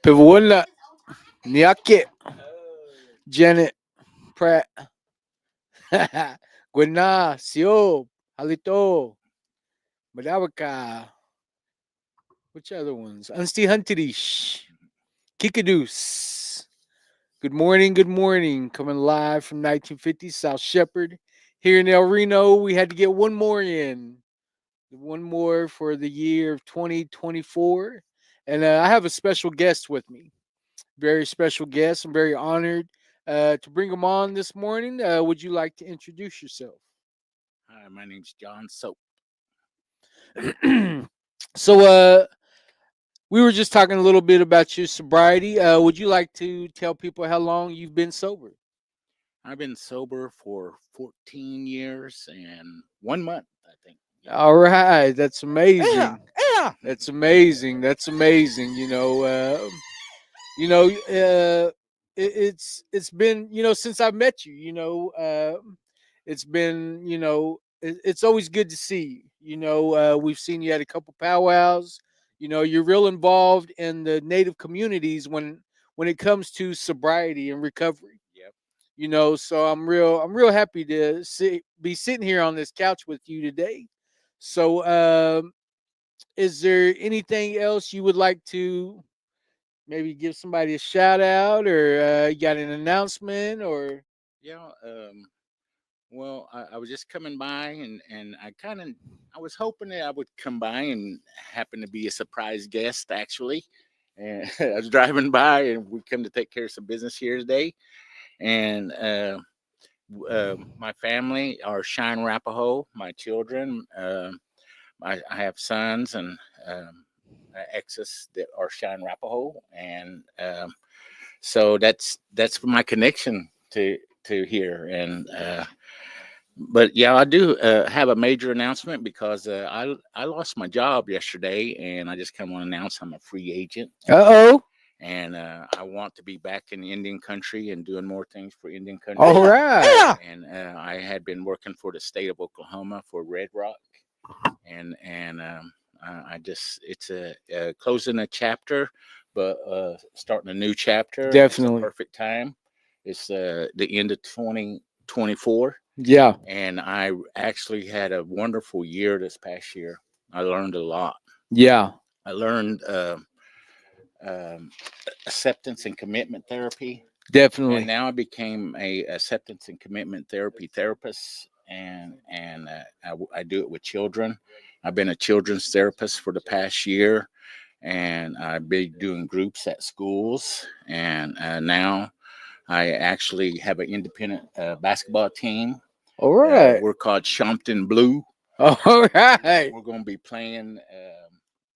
Pivawala, Niake, Janet Pratt, Gwena, Sio, Halito, Madawaka. Which other ones? Unsti Huntedish, Kikadoos. Good morning, good morning. Coming live from 1950 South Shepherd. Here in El Reno, we had to get one more in. One more for the year of 2024. And I have a special guest with me. Very special guest. I'm very honored to bring him on this morning. Would you like to introduce yourself? Hi, my name's John Soap. So, we were just talking a little bit about your sobriety. Would you like to tell people how long you've been sober? I've been sober for 14 years and 1 month, I think. Yeah. All right, that's Yeah, amazing. yeah. That's amazing. That's amazing. You know, it's been since I met you. It's been it's always good to see you. We've seen you at a couple powwows. You're real involved in the Native communities when it comes to sobriety and recovery. Yep. So I'm real happy to be sitting here on this couch with you today. So, is there anything else you would like to maybe give somebody a shout out, or you got an announcement, or Yeah. Well, I was just coming by and I was hoping that I would come by and happen to be a surprise guest actually. And I was driving by and we come to take care of some business here today. And my family are Shine Arapaho, my children. I have sons and exes that are Shine Arapaho, and so that's my connection to here. And but yeah, I do have a major announcement because I lost my job yesterday, and I just kind of want to announce I'm a free agent. oh, And I want to be back in the Indian country and doing more things for Indian country. all right, And I had been working for the state of Oklahoma for Red Rock, and I just it's a closing a chapter, but starting a new chapter. It's a definitely, perfect time. It's the end of 2024, yeah, and I actually had a wonderful year this past year. I learned a lot. yeah, I learned um, acceptance and commitment therapy, and definitely, now I became a acceptance and commitment therapy therapist, and I do it with children. I've been a children's therapist for the past year, and I've been doing groups at schools, and now I actually have an independent basketball team. all right, We're called Shompton Blue. all right, We're going to be playing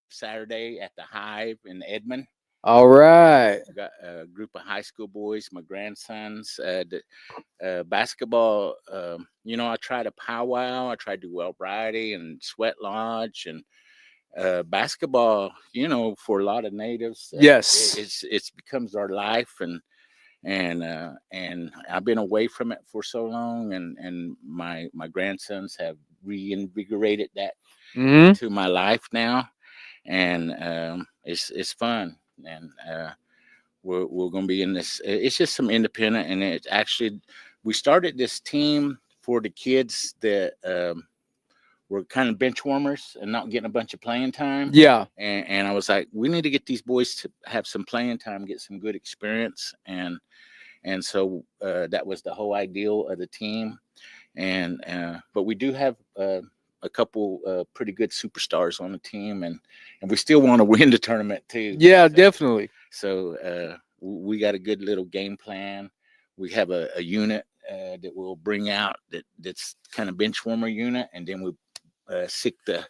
Saturday at the Hive in Edmond. all right, We got a group of high school boys, my grandsons. Basketball, I try to powwow. I try to do Well Friday and Sweat Lodge and basketball. For a lot of natives, yes, it's becomes our life, and I've been away from it for so long, and my grandsons have reinvigorated that hmm, into my life now, and it's fun, and we're going to be in this. It's just some independent, and it's actually we started this team for the kids that were kind of bench warmers and not getting a bunch of playing time. yeah, And I was like, we need to get these boys to have some playing time, get some good experience, and so that was the whole ideal of the team. And but we do have a couple pretty good superstars on the team, and we still want to win the tournament too. yeah, So definitely, we got a good little game plan. We have a unit that we'll bring out that's kind of bench warmer unit, and then we sick the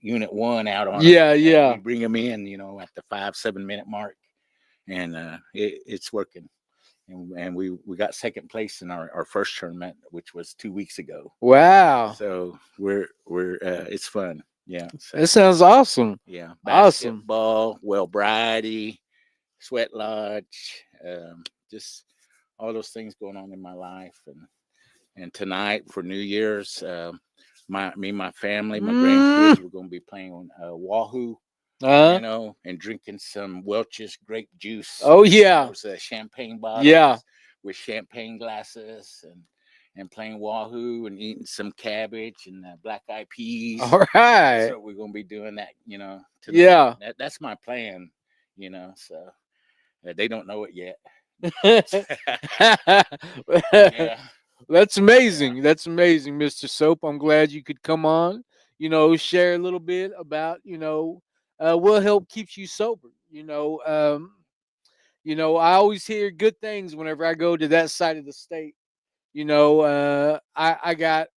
unit one out on them, yeah, and we yeah. bring them in, at the 5-7 minute mark, and it's working. And we got second place in our first tournament, which was 2 weeks ago. Wow, So we're it's fun. Yeah. that So sounds awesome, yeah, awesome. basketball, well, Bridie, Sweat Lodge, just all those things going on in my life, and tonight for New Year's, my family, my Mm, grandkids, we're going to be playing on Wahoo. Uh-huh. and drinking some Welch's grape juice, Oh yeah. those champagne Yeah. bottles with champagne glasses, and playing Wahoo and eating some cabbage and black eyed peas. All That's right. what we're gonna be doing that tonight. Yeah. That's my plan. So they don't know it yet. Yeah, That's yeah. amazing. That's amazing, Mr. Soap. I'm glad you could come on, share a little bit about, what help keeps you sober. I always hear good things whenever I go to that side of the state. I got,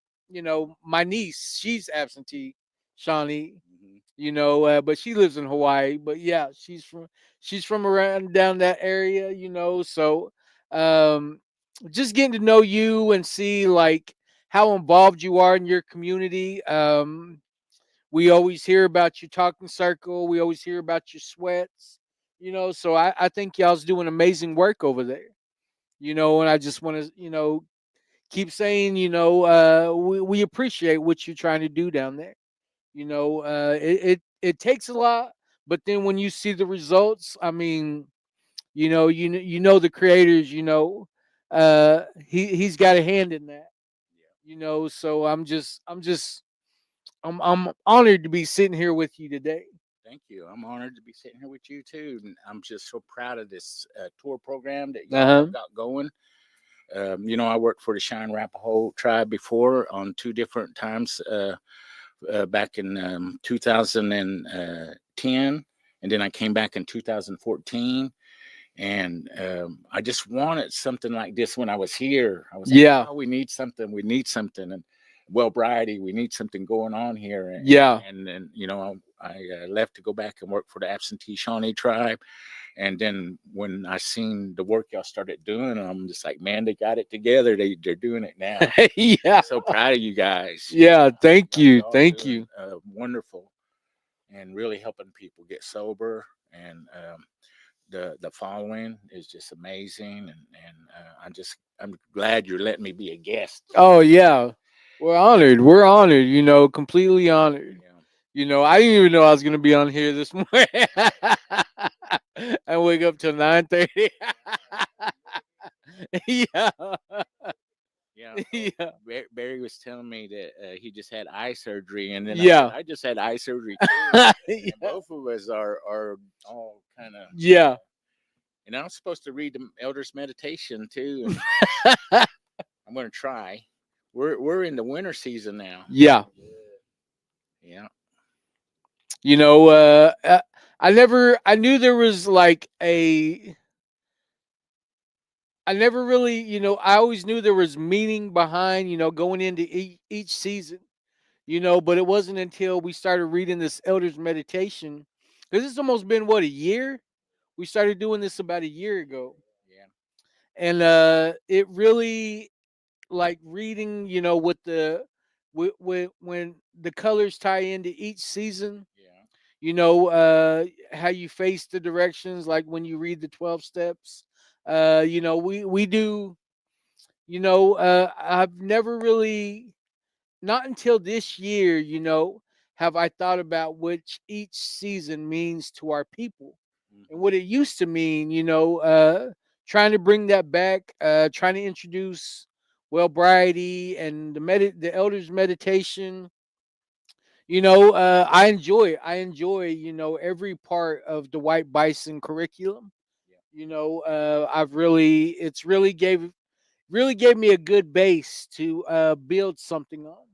my niece, she's absentee, Shawnee, Mhm. but she lives in Hawaii. But yeah, she's from around down that area, so um just getting to know you and see like how involved you are in your community. We always hear about your talking circle, we always hear about your sweats, so I think y'all's doing amazing work over there, and I just want to, keep saying, we appreciate what you're trying to do down there. It takes a lot, but then when you see the results, I mean, the creators, he's got a hand in that. Yeah. So I'm honored to be sitting here with you today. Thank you. I'm honored to be sitting here with you too, and I'm just so proud of this tour program that y'all Uh-huh. have got going. I worked for the Cheyenne Arapaho tribe before on two different times, back in 2010, and then I came back in 2014. And I just wanted something like this when I was here. I was like, Yeah. oh, we need something. We need something. And well, Bridie, we need something going on here. Yeah. And then, I left to go back and work for the absentee Shawnee tribe. And then when I seen the work y'all started doing, I'm just like, man, they got it together. They're doing it now. Yeah. So proud of you guys. Yeah. Thank you. Y'all Thank doing you. wonderful and really helping people get sober. And the following is just amazing. I'm glad you're letting me be a guest. Oh yeah. We're honored. We're honored, completely honored. Yeah. I didn't even know I was gonna be on here this morning. I wake up till 9:30. Yeah. Yeah. Yeah. Barry was telling me that he just had eye surgery, and then I said Yeah. I just had eye surgery too, and Yeah. both of us are all kind of. Yeah. And I'm supposed to read the Elder's Meditation too, and I'm going to try. We're in the winter season now. Yeah. Yeah. I knew there was like I never really, I always knew there was meaning behind, going into each season, but it wasn't until we started reading this Elder's Meditation, because it's almost been, what, a year? We started doing this about a year ago. Yeah. And it really, like reading, with when the colors tie into each season, Yeah. how you face the directions, like when you read the 12 steps. We do, I've never really, not until this year, have I thought about which each season means to our people and Hmm. what it used to mean, trying to bring that back, trying to introduce Wellbriety and the elders meditation. I enjoy it. I enjoy, every part of the White Bison curriculum. Yeah. It's really gave me a good base to build something on.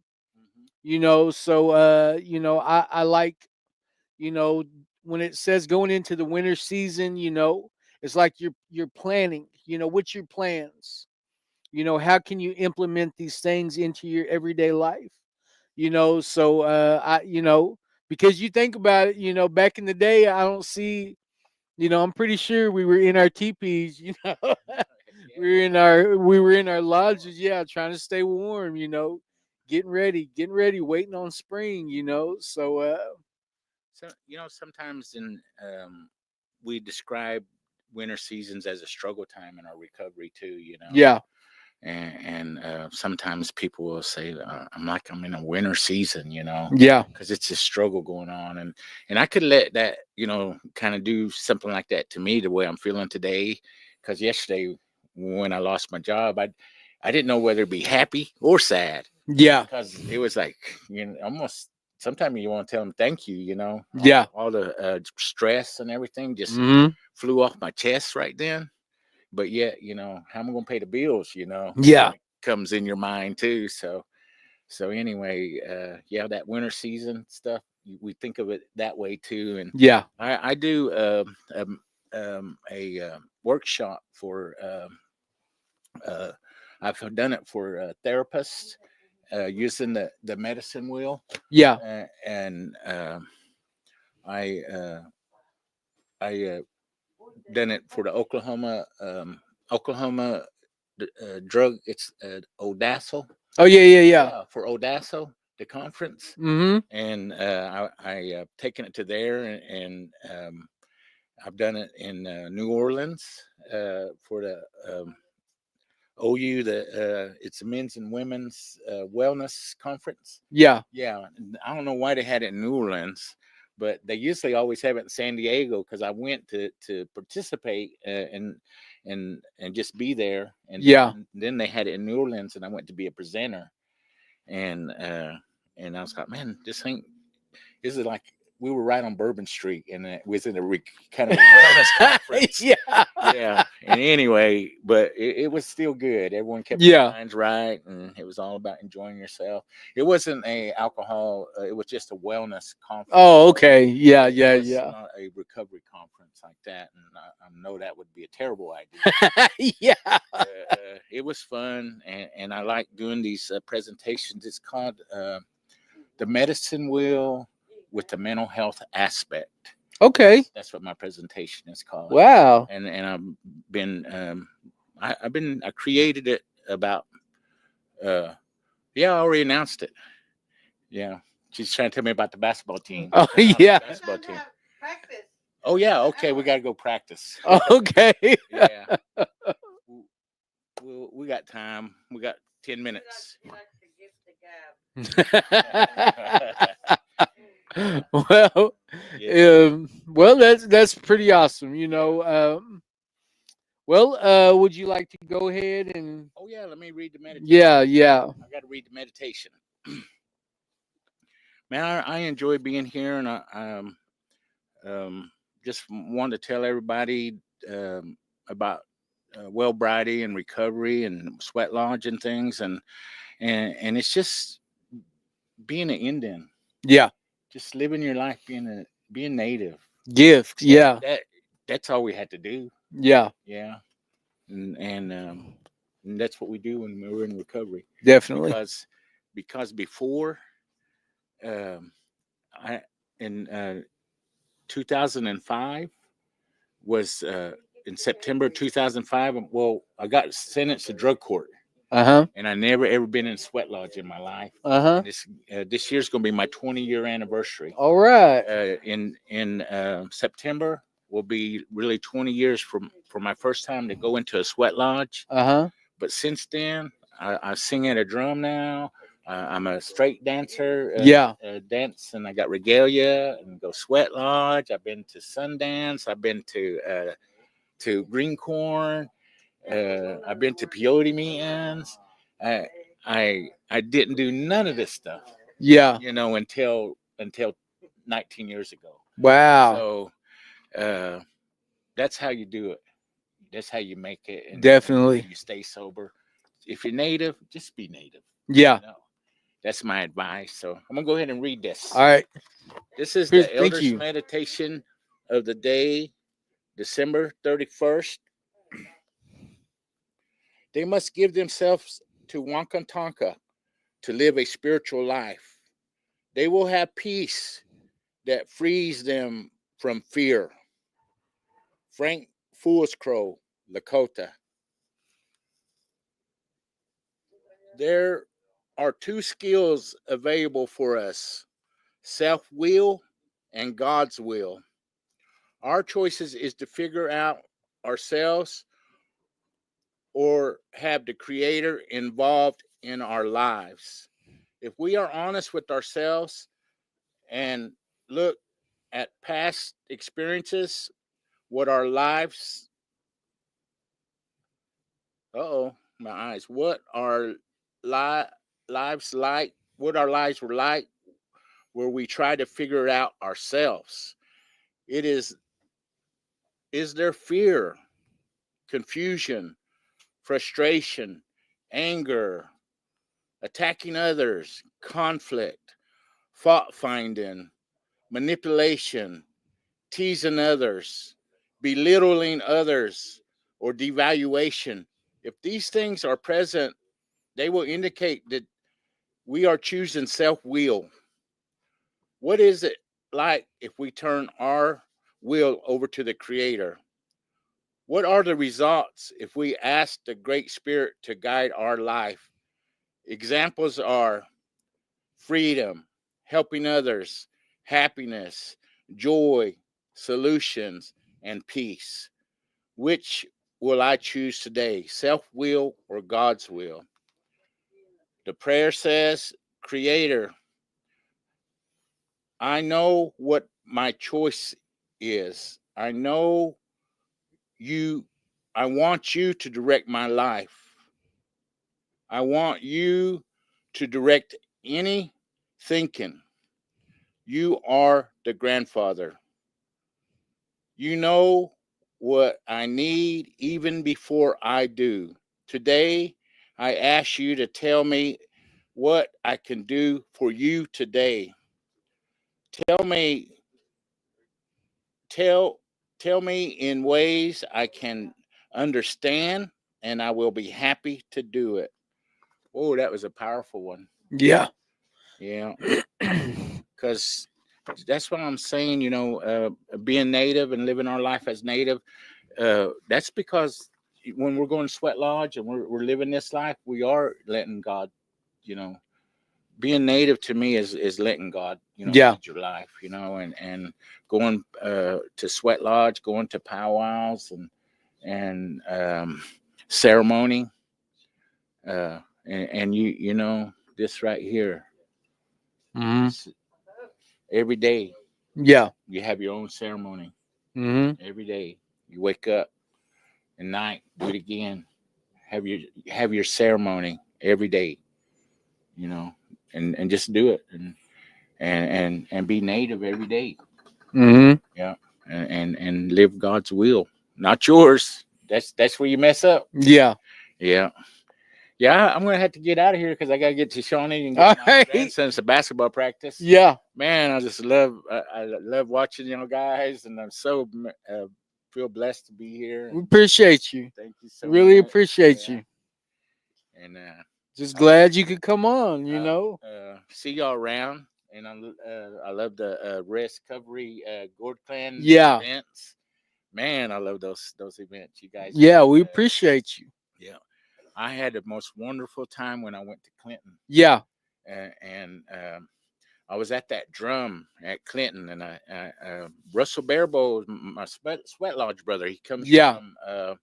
Hmm. So I like, you know when it says going into the winter season, it's like you're planning, what's your plans, how can you implement these things into your everyday life, so I because you think about it, back in the day, I don't see, I'm pretty sure we were in our teepees, Yeah. we were in our lodges, yeah, trying to stay warm, getting ready, waiting on spring, so So sometimes we describe winter seasons as a struggle time in our recovery too. yeah. and sometimes people will say I'm in a winter season, Yeah. because it's a struggle going on, and I could let that kind of do something like that to me the way I'm feeling today, because yesterday when I lost my job, I didn't know whether to be happy or sad, Yeah. because it was like almost sometimes you want to tell them thank you, Yeah. all the stress and everything just Hmm. flew off my chest right then. But yet, how am I gonna pay the bills? Yeah. Comes in your mind too. So anyway, yeah, that winter season stuff, we think of it that way too. And Yeah. I do a workshop for. Uh, I've done it for therapists using the medicine wheel, Yeah. and I I done it for the Oklahoma drug. It's Odasso. Oh yeah. Yeah. Yeah. Yeah, for Odasso, the conference, Hmm. and I taken it to there, and I've done it in New Orleans for the OU. It's a men's and women's wellness conference. Yeah. Yeah, I don't know why they had it in New Orleans, but they usually always have it in San Diego, because I went to participate and just be there, and Yeah. then they had it in New Orleans, and I went to be a presenter, and I was like, man, this is like we were right on Bourbon Street, and it was in a kind of a wellness conference. Yeah. Yeah. And anyway, but it was still good. Everyone kept their Yeah. minds right, and it was all about enjoying yourself. It wasn't a alcohol. It was just a wellness conference. Oh, okay. Yeah. It Yeah. was Yeah. not a recovery conference like that, and I know that would be a terrible idea. Yeah. It was fun, and I like doing these presentations. It's called the medicine wheel with the mental health aspect. Okay. That's what my presentation is called. Wow. And I've been I created it about yeah, I already announced it. Yeah, she's trying to tell me about the basketball team. Oh The college yeah. basketball team. Oh yeah, okay, we got to go practice. Okay. Yeah, we got time. We got 10 minutes. Well, Yeah. well, that's pretty awesome. Would you like to go ahead and? Oh yeah, let me read the meditation. Yeah. Yeah. I got to read the meditation. Man, I enjoy being here, and I just want to tell everybody about Wellbriety and recovery and Sweat Lodge and things, and it's just being an Indian, Yeah. just living your life being native. Gift. Yeah. That's all we had to do. Yeah. Yeah, and that's what we do when we're in recovery. Definitely. Because before I in 2005 was in September 2005. Well, I got sentenced to drug court, Uh-huh. and I never ever been in Sweat Lodge in my life. Uh-huh. And this year's going to be my 20-year anniversary. All right. In September will be really 20 years for my first time to go into a Sweat Lodge. Uh-huh. But since then, I sing at a drum now. I'm a straight dancer. Yeah. Dance, and I got regalia and go Sweat Lodge. I've been to Sundance. I've been to Greencorn. I've been to peyote meetings. I didn't do none of this stuff, Yeah. until 19 years ago. Wow. So that's how you do it. That's how you make it. And Definitely. you stay sober. If you're native, just be native. Yeah. That's my advice. So I'm gonna go ahead and read this. All right. This is Here's- the thank Elder's you. Meditation of the day, December 31st. They must give themselves to Wankantanka to live a spiritual life. They will have peace that frees them from fear. Frank Foolscrow, Lakota. There are two skills available for us: self-will and God's will. Our choices is to figure out ourselves or have the Creator involved in our lives. If we are honest with ourselves and look at past experiences, what our lives, my eyes, what our lives like, what our lives were like, where we try to figure it out ourselves. It is there fear, confusion, frustration, anger, attacking others, conflict, fault finding, manipulation, teasing others, belittling others, or devaluation. If these things are present, they will indicate that we are choosing self will. What is it like if we turn our will over to the Creator? What are the results if we ask the Great Spirit to guide our life? Examples are freedom, helping others, happiness, joy, solutions, and peace. Which will I choose today, self will or God's will? The prayer says, Creator, I know what my choice is. I know you, I want you to direct my life. I want you to direct any thinking. You are the grandfather. You know what I need even before I do. Today, I ask you to tell me what I can do for you today. Tell me, tell, tell me in ways I can understand, and I will be happy to do it. Oh, that was a powerful one. Yeah. Yeah, because that's what I'm saying. Being native and living our life as native. That's because when we're going to Sweat Lodge and we're living this life, we are letting God, you know, being native to me is letting God, Yeah. lead your life, and going to Sweat Lodge, going to powwows and ceremony, and this right here, Hmm. this, every day Yeah. you have your own ceremony. Hmm. Every day you wake up at night, do it again. Have your ceremony every day, you know, and just do it and be native every day. Hmm. Yeah, and live God's will, not yours. That's where you mess up. Yeah. Yeah, yeah. I'm gonna have to get out of here because I gotta get to Shawnee and All get my right. grandson to basketball practice. Yeah. Man, I just I love watching guys, and I'm so feel blessed to be here. We And appreciate you. thank you so Really much. appreciate Yeah, you. and Just I look glad you could come on, you uh, know. see y'all around, and I love the Recovery Gourd Clan Yeah. events. Man, I love those events. You guys, Yeah, we appreciate you. yeah. I had the most wonderful time when I went to Clinton, Yeah. and I was at that drum at Clinton, and Russell Barebow, my Sweat Lodge brother. He comes Yeah. from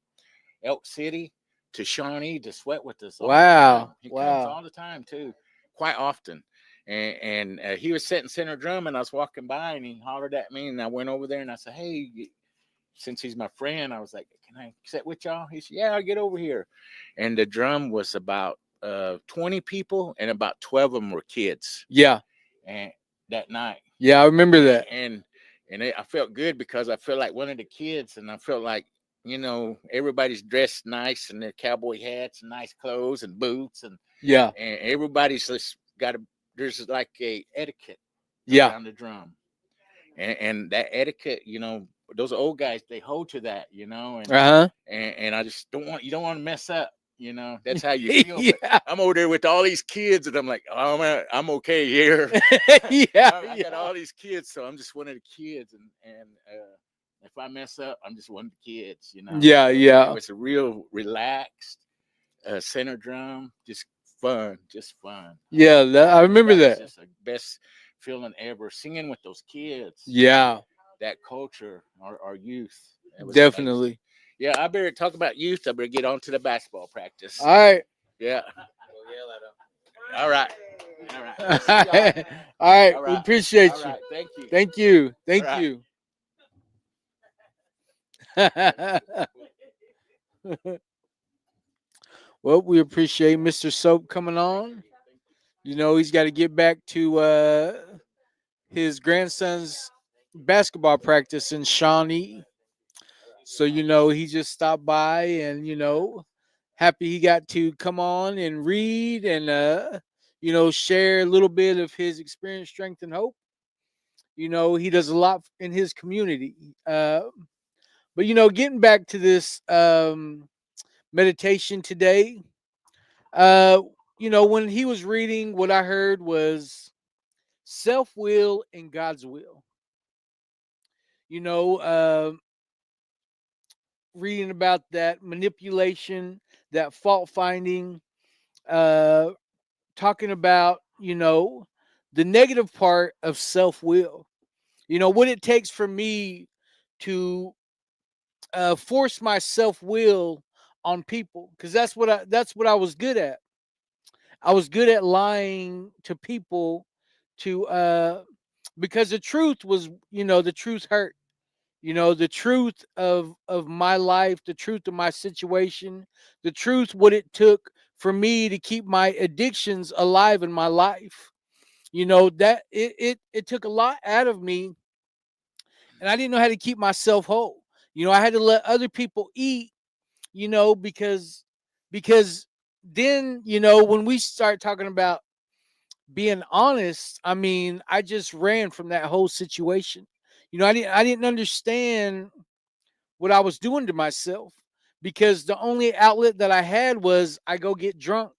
Elk City to Shawnee to sweat with us all the Wow. time. He comes Wow. all the time too, quite often. And he was sitting center drum, and I was walking by, and he hollered at me, and I went over there, and I said, "Hey, since he's my friend, I was like, can I sit with y'all?" He said, "Yeah, I'll get over here." And the drum was about 20 people, and about 12 of them were kids. Yeah. And that night, Yeah, I remember that. I felt good because I felt like one of the kids, and I felt like everybody's dressed nice and their cowboy hats and nice clothes and boots, and Yeah. everybody's just there's like a etiquette Yeah. around the drum, and that etiquette, those old guys, they hold to that, Uh-huh. and I just you don't want to mess up. That's how you feel. But Yeah. I'm over there with all these kids, and I'm like, oh man, I'm okay here. Yeah. I got all these kids, so I'm just one of the kids, and if I mess up, I'm just one of the kids. Yeah. It Yeah. was a real relaxed center drum, just fun, just fun. Yeah. I remember That was that. just the best feeling ever. Singing with those kids, Yeah. that culture, our youth. It was amazing. Definitely. Yeah, I better talk about youth. I better get on to the basketball practice. All right. Yeah. We'll yell at him. All right. All right. All We'll see y'all. right. All right. All We right. appreciate All you. right. Thank you. Thank you. Thank right. you. Well, we appreciate Mr. Soap coming on. You know, he's got to get back to his grandson's basketball practice in Shawnee. So, you know, he just stopped by and, you know, happy he got to come on and read and, you know, share a little bit of his experience, strength, and hope. You know, he does a lot in his community. But, you know, getting back to this meditation today, uh, you know, when he was reading, what I heard was self will and God's will. You know, reading about that manipulation, that fault finding, uh, talking about, you know, the negative part of self will. You know, what it takes for me to force my self will on people, because that's what I was good at. I was good at lying to people to because the truth was, you know, the truth hurt. You know, the truth of my life, the truth of my situation, the truth what it took for me to keep my addictions alive in my life. You know, that it took a lot out of me, and I didn't know how to keep myself whole. You know, I had to let other people eat, you know, because then, you know, when we start talking about being honest, I mean, I just ran from that whole situation. You know, I didn't understand what I was doing to myself, because the only outlet that I had was I go get drunk.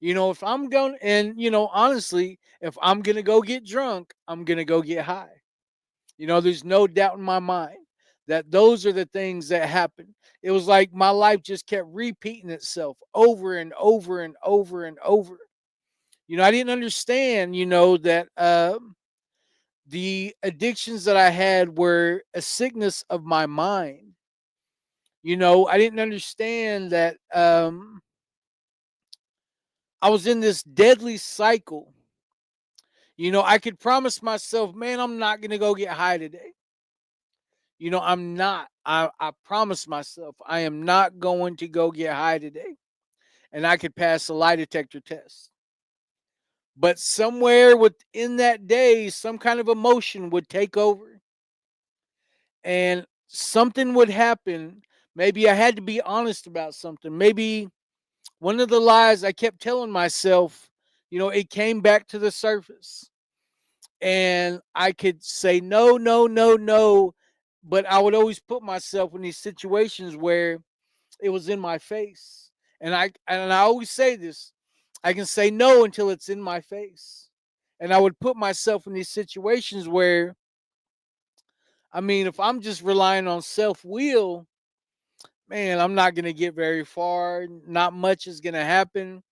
You know, if I'm going, and you know, honestly, if I'm going to go get drunk, I'm going to go get high. You know, there's no doubt in my mind that those are the things that happen. It was like my life just kept repeating itself over and over and over and over. You know, I didn't understand, you know, that the addictions that I had were a sickness of my mind. You know, I didn't understand that I was in this deadly cycle. You know, I could promise myself, man, I'm not going to go get high today. You know, I'm not. I promised myself I am not going to go get high today. And I could pass a lie detector test. But somewhere within that day, some kind of emotion would take over and something would happen. Maybe I had to be honest about something. Maybe one of the lies I kept telling myself, you know, it came back to the surface. And I could say no, no, no, no. But I would always put myself in these situations where it was in my face. And I always say this, I can say no until it's in my face. And I would put myself in these situations where, I mean, if I'm just relying on self will, man, I'm not going to get very far. Not much is going to happen.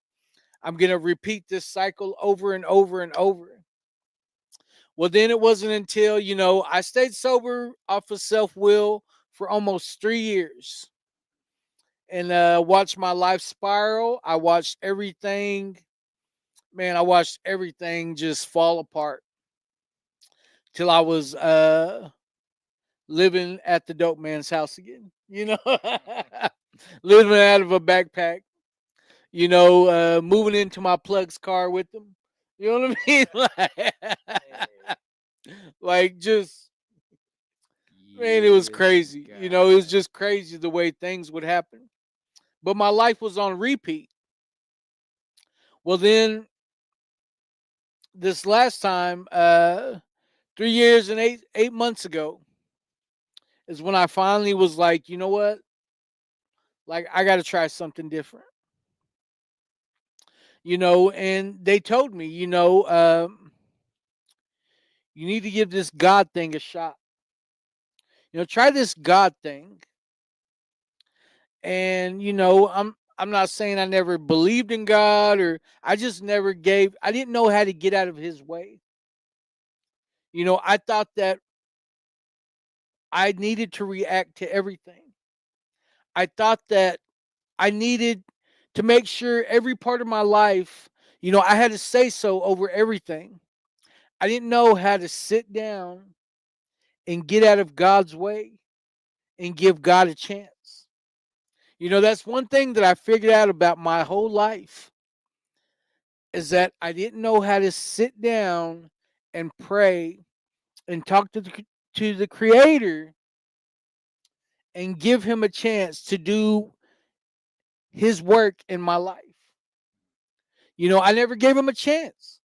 I'm going to repeat this cycle over and over and over. Well, then it wasn't until, you know, I stayed sober off of self will for almost 3 years and watched my life spiral. I watched everything, man, I watched everything just fall apart till I was living at the dope man's house again, you know, living out of a backpack, you know, moving into my plug's car with them. You know what I mean? Like just, man, it was Yes, crazy. You know, it was God. just crazy the way things would happen. But my life was on repeat. Well, then this last time, 3 years and eight months ago, is when I finally was like, you know what? Like, I got to try something different. You know, and they told me, you know, you need to give this God thing a shot. You know, try this God thing. And you know, I'm not saying I never believed in God, or I just never gave. I didn't know how to get out of His way. You know, I thought that I needed to react to everything. I thought that I needed to make sure every part of my life, I had to say so over everything. I didn't know how to sit down and get out of God's way and give God a chance. That's one thing that I figured out about my whole life is that I didn't know how to sit down and pray and talk to the creator and give him a chance to do his work in my life. I never gave him a chance.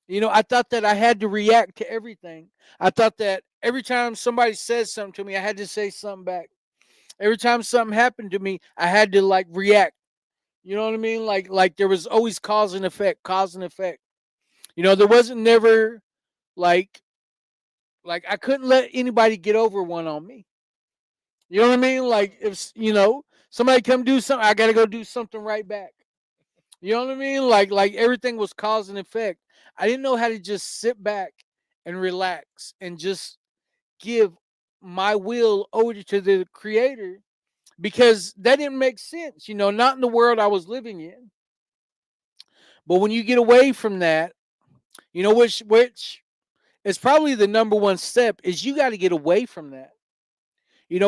I thought that I had to react to everything. I thought that every time somebody says something to me, I had to say something back. Every time something happened to me, I had to like react. You know what I mean? Like there was always cause and effect, cause and effect. There wasn't never like I couldn't let anybody get over one on me. You know what I mean? Like if somebody come do something, I gotta go do something right back. You know what I mean? Like everything was cause and effect. I didn't know how to just sit back and relax and just give my will over to the creator because that didn't make sense, not in the world I was living in. But when you get away from that, which is probably the number one step is you got to get away from that.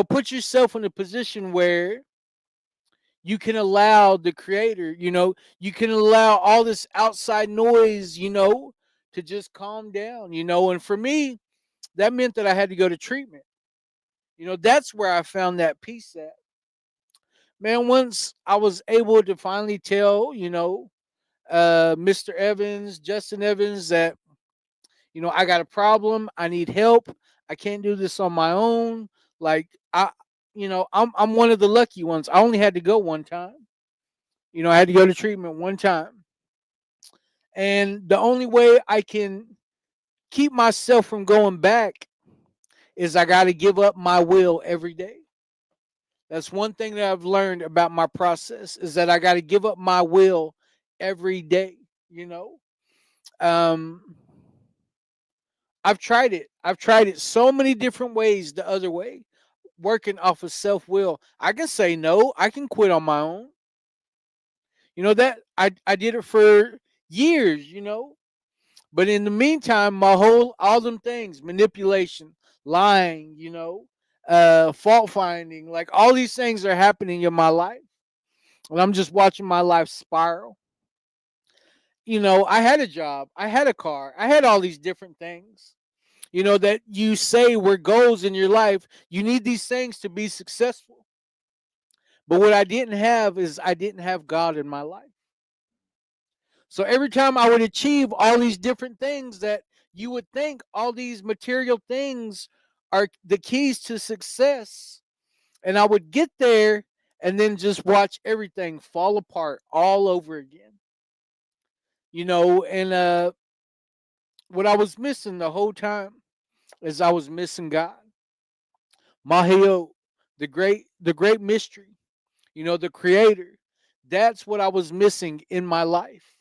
Put yourself in a position where you can allow the creator, you can allow all this outside noise, to just calm down, and for me, that meant that I had to go to treatment. That's where I found that peace at. Man, once I was able to finally tell, Mr. Evans, Justin Evans, that, I got a problem. I need help. I can't do this on my own. Like I'm one of the lucky ones. I only had to go one time. I had to go to treatment one time. And the only way I can keep myself from going back is I got to give up my will every day. That's one thing that I've learned about my process is that I got to give up my will every day, Um I've tried it. I've tried it so many different ways the other way, working off of self-will. I can say no, I can quit on my own. That I did it for years, But in the meantime, all them things, manipulation, lying, fault finding, like all these things are happening in my life. And I'm just watching my life spiral. I had a job, I had a car, I had all these different things, that you say were goals in your life. You need these things to be successful. But what I didn't have is I didn't have God in my life. So every time I would achieve all these different things that you would think all these material things are the keys to success, and I would get there and then just watch everything fall apart all over again. And what I was missing the whole time is I was missing God. Mahio, the great mystery, the creator. That's what I was missing in my life.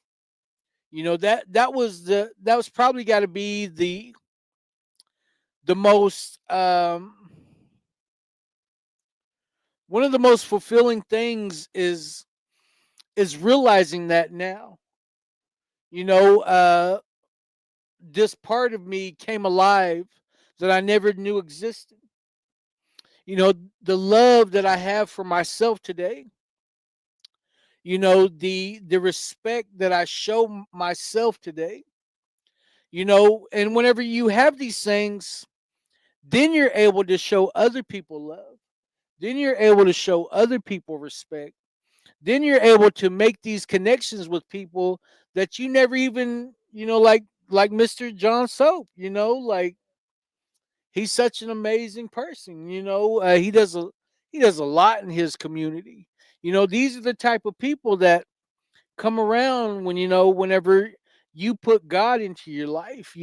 That was probably got to be the most one of the most fulfilling things is realizing that now. You know, this part of me came alive that I never knew existed. The love that I have for myself today, the respect that I show myself today, and whenever you have these things, then you're able to show other people love. Then you're able to show other people respect. Then you're able to make these connections with people that you never even, like Mr. John Soap, like he's such an amazing person. He does a lot in his community. These are the type of people that come around whenever you put God into your life.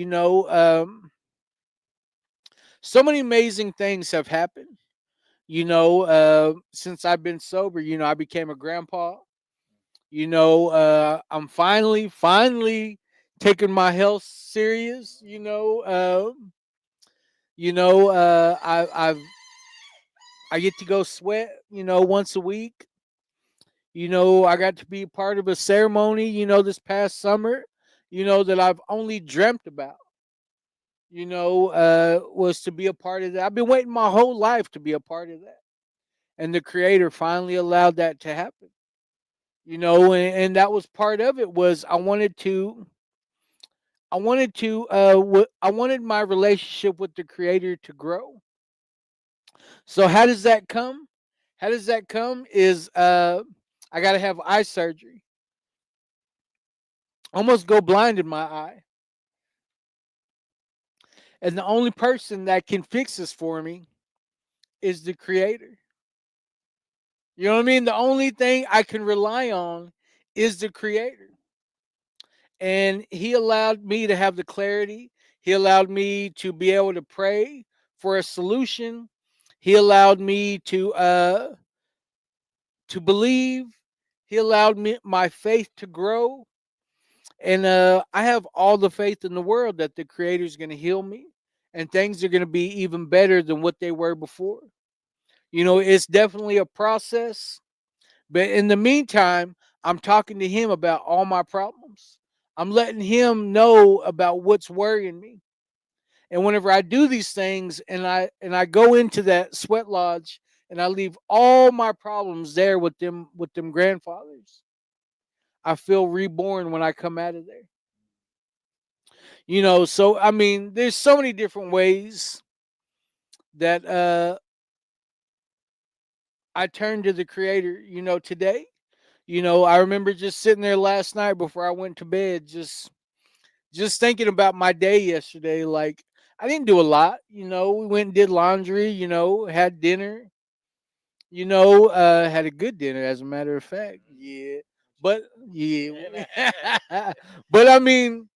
So many amazing things have happened. Since I've been sober, I became a grandpa. I'm finally taking my health serious. I've I get to go sweat, once a week. I got to be part of a ceremony, this past summer, that I've only dreamt about, was to be a part of that. I've been waiting my whole life to be a part of that. And the creator finally allowed that to happen, and that was part of it was I wanted my relationship with the creator to grow. So how does that come? How does that come is I got to have eye surgery. Almost go blind in my eye. And the only person that can fix this for me is the creator. You know what I mean? The only thing I can rely on is the creator. And he allowed me to have the clarity. He allowed me to be able to pray for a solution. He allowed me to believe. He allowed me my faith to grow. And I have all the faith in the world that the creator is going to heal me and things are going to be even better than what they were before. It's definitely a process. But in the meantime, I'm talking to him about all my problems. I'm letting him know about what's worrying me. And whenever I do these things and I go into that sweat lodge and I leave all my problems there with them grandfathers, I feel reborn when I come out of there. So I mean, there's so many different ways that I turn to the creator, today. I remember just sitting there last night before I went to bed, just thinking about my day yesterday. Like I didn't do a lot, we went and did laundry, had dinner, had a good dinner as a matter of fact. Yeah. But yeah. But I mean,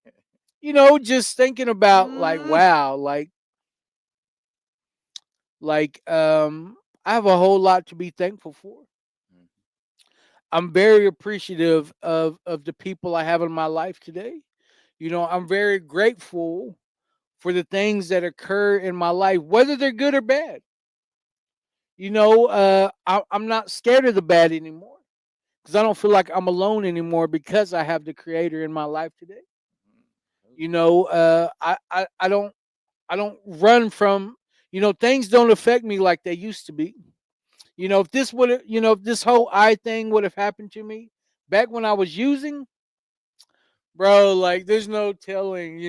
just thinking about like wow, like I have a whole lot to be thankful for. Mhm. I'm very appreciative of the people I have in my life today. I'm very grateful for the things that occur in my life, whether they're good or bad. I'm not scared of the bad anymore because I don't feel like I'm alone anymore because I have the creator in my life today. I don't run from, things don't affect me like they used to be. If this would have, if this whole eye thing would have happened to me back when I was using, bro, like there's no telling,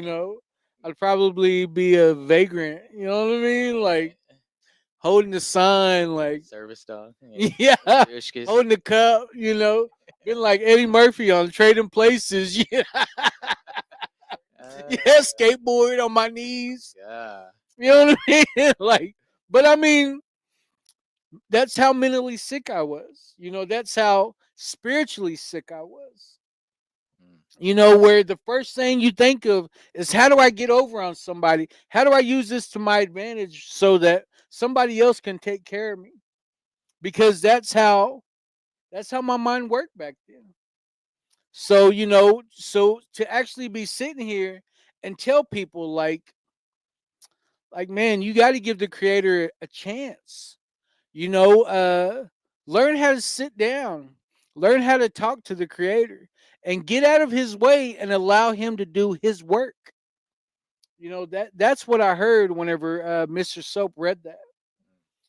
I'd probably be a vagrant, you know what I mean? Like holding the sign, like Service dog. yeah, Drishkis. holding the cup, been like Eddie Murphy on Trading Places, yeah, yeah, skateboard on my knees, Yeah. you know what I mean? Like, but I mean, that's how mentally sick I was. That's how spiritually sick I was. Mm. Where the first thing you think of is how do I get over on somebody? How do I use this to my advantage so that somebody else can take care of me? Because that's how my mind worked back then. So, so to actually be sitting here and tell people like man, you got to give the creator a chance. You know, uh, Learn how to sit down, learn how to talk to the creator, and get out of his way and allow him to do his work. That's what I heard whenever Mr. Soap read that.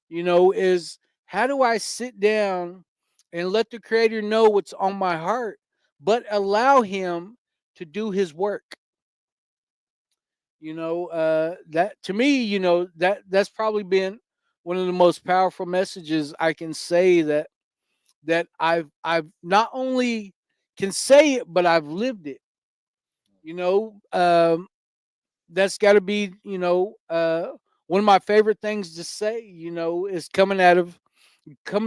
Is how do I sit down and let the creator know what's on my heart, but allow him to do his work. That to me, that's probably been one of the most powerful messages I can say that I've not only can say it, but I've lived it. You know, that's got to be one of my favorite things to say. Is coming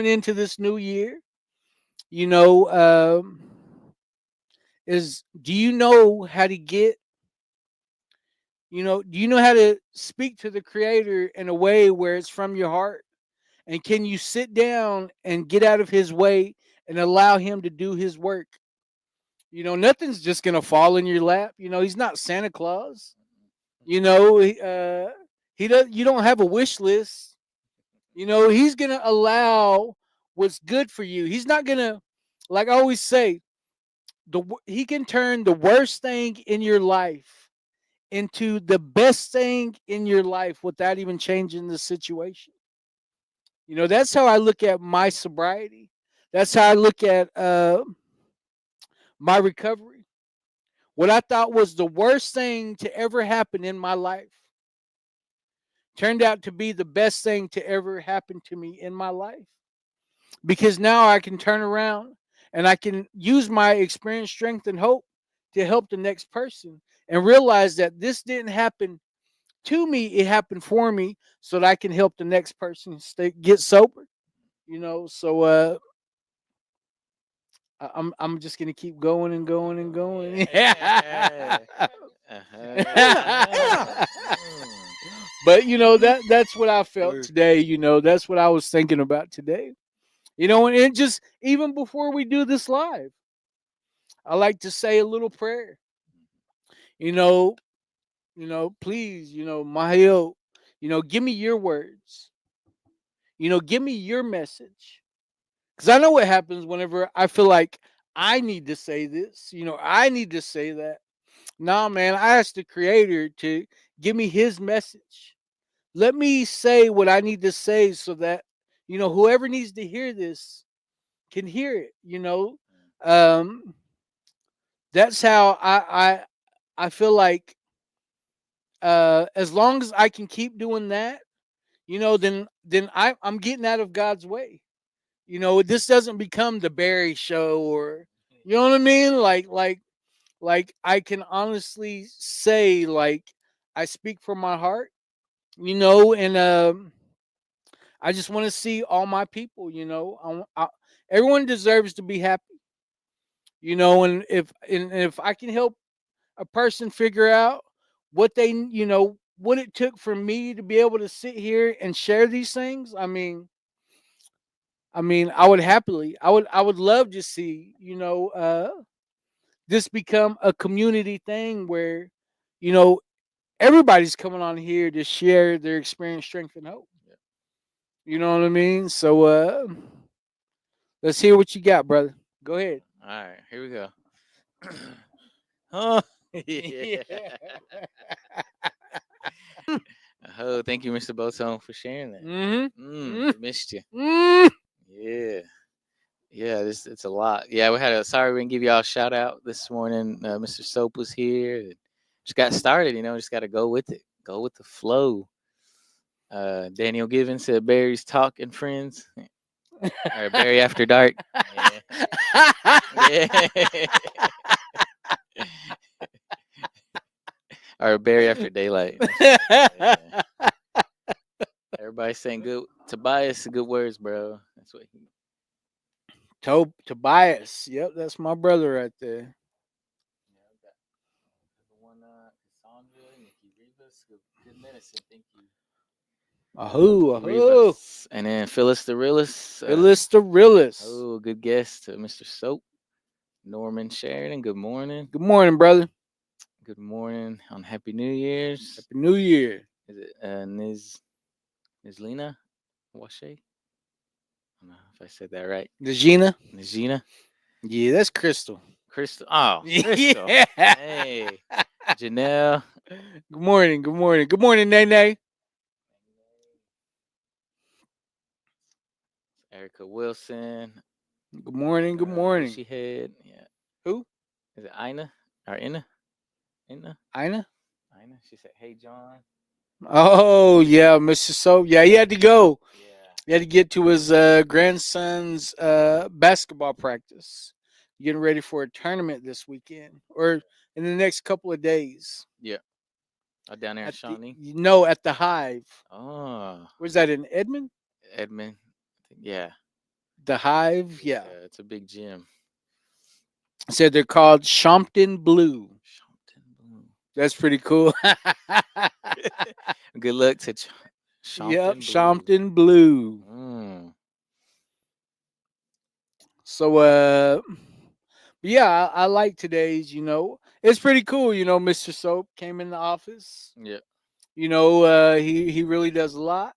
into this new year. You know, is do you know how to get? Do you know how to speak to the creator in a way where it's from your heart? And can you sit down and get out of his way and allow him to do his work? Nothing's just gonna fall in your lap. He's not Santa Claus. He does. You don't have a wish list. You know, he's going to allow what's good for you. He's not going to, like I always say, he can turn the worst thing in your life into the best thing in your life without even changing the situation. You know, that's how I look at my sobriety. That's how I look at my recovery. What I thought was the worst thing to ever happen in my life turned out to be the best thing to ever happen to me in my life. Because now I can turn around and I can use my experience, strength, and hope to help the next person and realize that this didn't happen to me, it happened for me so that I can help the next person get sober. You know, so I'm just gonna keep going and going and going. Yeah. Uh-huh. But you know that's what I felt today. You know, that's what I was thinking about today. You know, and it just even before we do this live, I like to say a little prayer. You know, please, Mahio, give me your words. Give me your message. Because I know what happens whenever I feel like I need to say this. I need to say that. Nah, man, I asked the creator to give me his message. Let me say what I need to say so that, whoever needs to hear this can hear it. Um, that's how I feel like as long as I can keep doing that, then I'm getting out of God's way. This doesn't become the Barry show, or you know what I mean? Like I can honestly say, like, I speak from my heart, and I just want to see all my people, everyone deserves to be happy, and if I can help a person figure out what what it took for me to be able to sit here and share these things. I mean, I would love to see, this become a community thing where, you know, everybody's coming on here to share their experience, strength, and hope. You know what I mean? So let's hear what you got, brother. Go ahead. All right, here we go. Oh, yeah. Oh, thank you, Mr. Botone, for sharing that. Mm-hmm. Missed you. Mm. Yeah. Yeah, it's a lot. Yeah, sorry we didn't give y'all a shout out this morning. Mr. Soap was here. Just got started, just got to go with it. Go with the flow. Daniel Given said Barry's talking friends. Or Barry After Dark. Yeah. Or Barry After Daylight. Yeah. Everybody's saying good. Tobias, good words, bro. That's what he. Tobias. Yep, that's my brother right there. Yeah, got the one, Cassandra, Nikki Rivas, good medicine. Thank you. Ahoo. Rivas. And then Phyllis the Realist. Phyllis the realist. Oh, good guest, Mr. Soap. Norman Sheridan, good morning. Good morning, brother. Good morning on Happy New Year's. Happy New Year. Is it Nizlina Washe? I don't know if I said that right. Nagina. Nizina? Yeah, that's Crystal. Crystal. Oh, Crystal. Yeah. Hey. Janelle. Good morning. Good morning. Good morning, Nene. Erica Wilson. Good morning. Good morning. She had, yeah. Who? Is it Ina? Or Ina? Ina? Ina? She said, hey, John. Oh, yeah, Mr. Soap. Yeah, he had to go. Yeah. He had to get to his grandson's basketball practice. Getting ready for a tournament this weekend or in the next couple of days. Yeah. Down there in Shawnee? No, at the Hive. Oh. Where's that, in Edmond? Edmond. Yeah. The Hive? Yeah. It's a big gym. Said they're called Shompton Blue. Shompton Blue. That's pretty cool. Good luck to Shompton Yep, Blue. Shompton Blue. So, yeah, I like today's, it's pretty cool. Mr. Soap came in the office. Yeah. He really does a lot.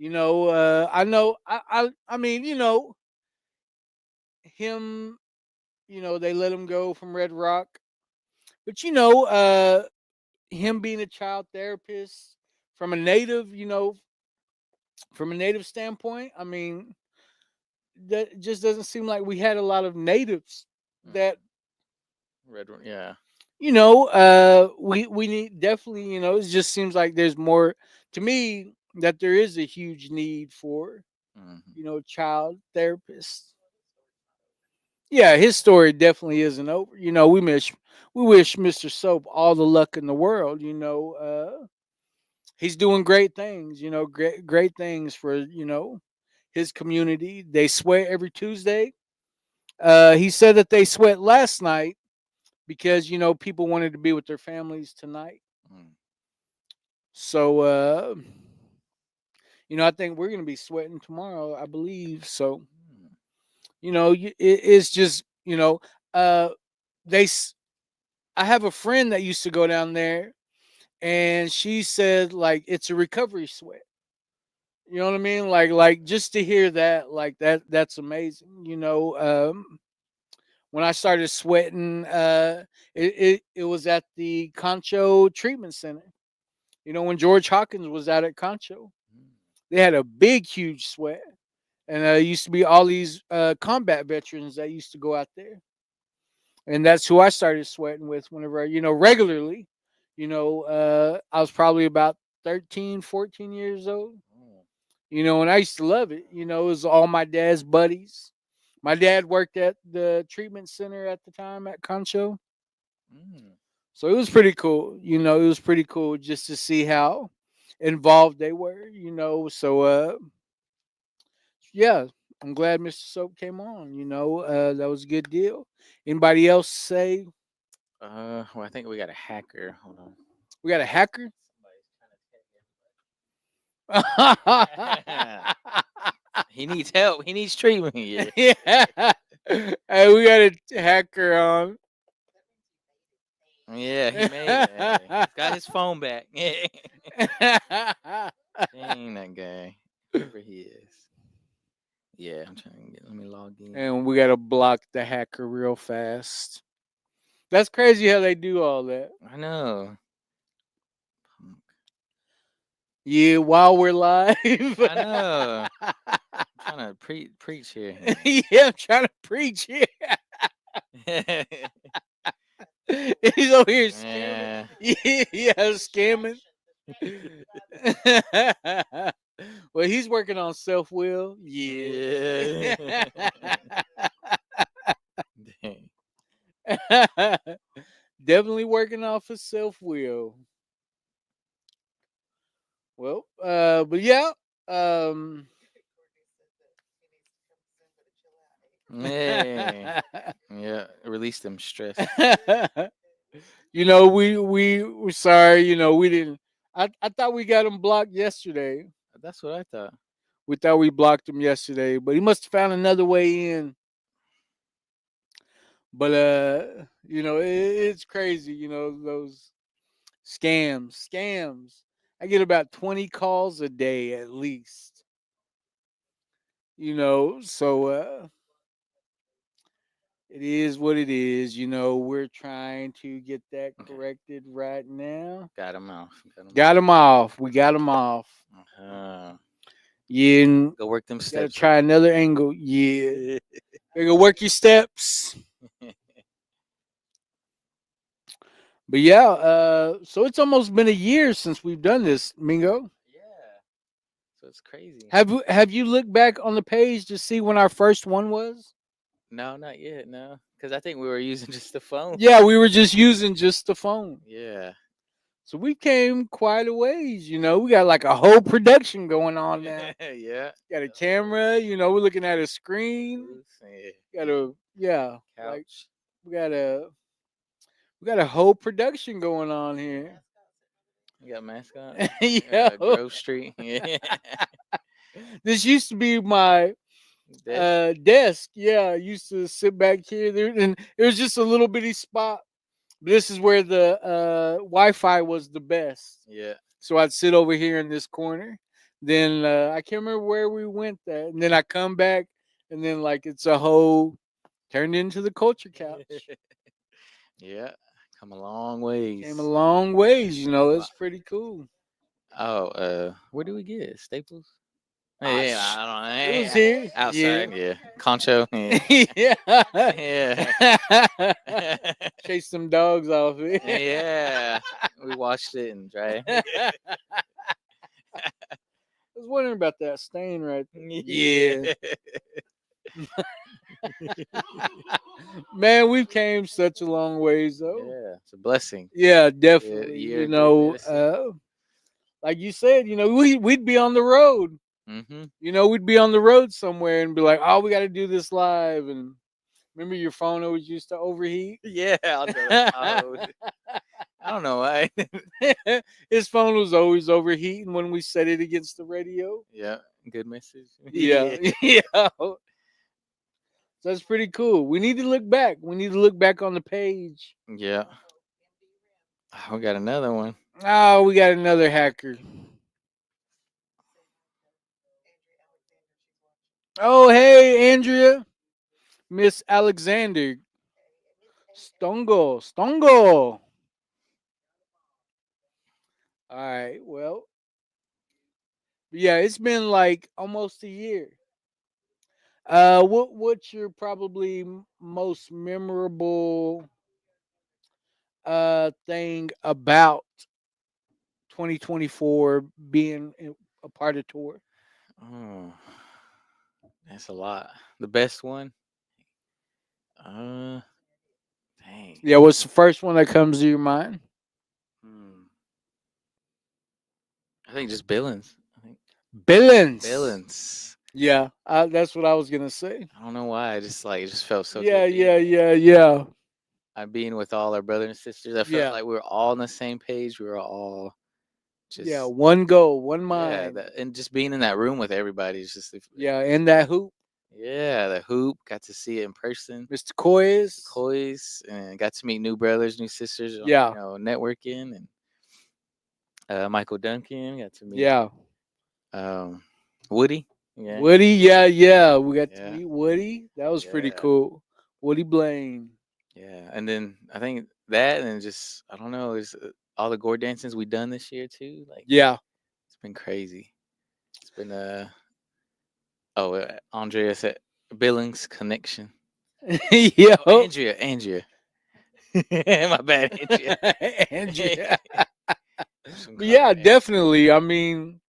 I know. I mean, him. They let him go from Red Rock, but him being a child therapist from a native, from a native standpoint, I mean, that just doesn't seem like we had a lot of natives Mm. that Red one, yeah. we need definitely, it just seems like there's more to me that there is a huge need for, Mhm. child therapists. Yeah, his story definitely isn't over. We wish Mr. Soap all the luck in the world. He's doing great things. Great things for his community. They sweat every Tuesday. He said that they sweat last night because people wanted to be with their families tonight. Mm. So I think we're gonna be sweating tomorrow. I believe so. Mm. It's just uh they. I have a friend that used to go down there, and she said like it's a recovery sweat. You know what I mean? Like just to hear that, like that's amazing. When I started sweating, it was at the Concho Treatment Center. When George Hawkins was out at Concho, Mm. they had a big, huge sweat, and it used to be all these combat veterans that used to go out there, and that's who I started sweating with whenever regularly. I was probably about 13, 14 years old. Mm. And I used to love it. It was all my dad's buddies. My dad worked at the treatment center at the time at Concho. Mm. So it was pretty cool. It was pretty cool just to see how involved they were, So yeah, I'm glad Mr. Soap came on, that was a good deal. Anybody else say Well, I think we got a hacker. Hold on. we got a hacker? He needs help. He needs treatment. Yeah. Yeah. Hey, we got a hacker on. Yeah, he made it. Hey, he's got his phone back. Dang, that guy. Whoever he is. Yeah, I'm trying to get. Let me log in. And we got to block the hacker real fast. That's crazy how they do all that. I know. Yeah, while we're live. I know. I'm trying to preach here. Yeah, I'm trying to preach here. He's over here scamming. Yeah, scamming. Well, he's working on self will. Yeah. Dang. Definitely working off his self will. Well, but yeah. Um Yeah. Yeah. Release them stress. we're sorry, we didn't I thought we got him blocked yesterday. That's what I thought. We thought we blocked him yesterday, but he must have found another way in. But it's crazy, those scams. I get about 20 calls a day at least. So it is what it is. We're trying to get that Okay. corrected right now. Got him off. Got him off. We got him off. Yeah, and Go work them gotta steps. try another angle. Yeah. Gotta go work your steps. But yeah, so it's almost been a year since we've done this, Mingo. Yeah. So it's crazy. Have you looked back on the page to see when our first one was? No, not yet. No, because I think we were using just the phone. Yeah, we were just using just the phone. Yeah. So we came quite a ways, We got like a whole production going on now. Yeah. Got a camera, we're looking at a screen. Yeah. Got a like Couch. we got a whole production going on here. You got mascot. Yeah. Grove Street. Yeah. This used to be my desk. Yeah, I used to sit back here there, and it was just a little bitty spot. This is where the Wi-Fi was the best. Yeah. So I'd sit over here in this corner. Then I can't remember where we went that. And then I come back, and then like it's a whole turned into the culture couch. Yeah, come a long ways. Came a long ways, you know. Wow. It's pretty cool. Oh, where do we get it? Staples? Ah, Yeah, sh- I don't know. It was here. Outside, yeah. Concho. Yeah. Yeah. Yeah. Chase some dogs off it. Yeah. We watched it and dry. I was wondering about that stain right there. Yeah. Man, we've came such a long ways though. Yeah, it's a blessing. Yeah, definitely. year You of good know, medicine. like you said, you know, we'd be on the road. Mm-hmm. You know, we'd be on the road somewhere and be like, "Oh, we got to do this live." And remember, your phone always used to overheat. Yeah, I'll do it. I don't know why. His phone was always overheating when we set it against the radio. Yeah, good message. Yeah, yeah. So that's pretty cool. We need to look back. We need to look back on the page. Yeah. Oh, we got another one. Oh, we got another hacker. Oh, hey, Andrea, Miss Alexander, Stongo. All right. Well, yeah, it's been like almost a year. What's your probably most memorable thing about 2024 being a part of tour? Oh, that's a lot. The best one. Dang. Yeah, what's the first one that comes to your mind? Hmm. I think just Billings. I think Billings. Billings. Yeah, that's what I was gonna say. I don't know why. I just like it just felt so Yeah, good. yeah. Being with all our brothers and sisters. I felt Yeah. like we were all on the same page. We were all just Yeah, one goal, one yeah, mind. and just being in that room with everybody is just Yeah, and that hoop, yeah, the hoop. Got to see it in person. Mr. Coys. Coys and got to meet new brothers, new sisters. Yeah. You know, networking and Michael Duncan. Got to meet Yeah, Woody. Yeah, Woody. Yeah. We got to Yeah. meet Woody. That was pretty Yeah. cool. Woody Blaine. yeah. And then I think that and just I don't know is all the gore dancings we done this year too. Like Yeah, it's been crazy. It's been Andrea said Billings connection. yeah. Oh, Andrea. My bad, Andrea. Andrea. Some But yeah, comment. definitely. I mean,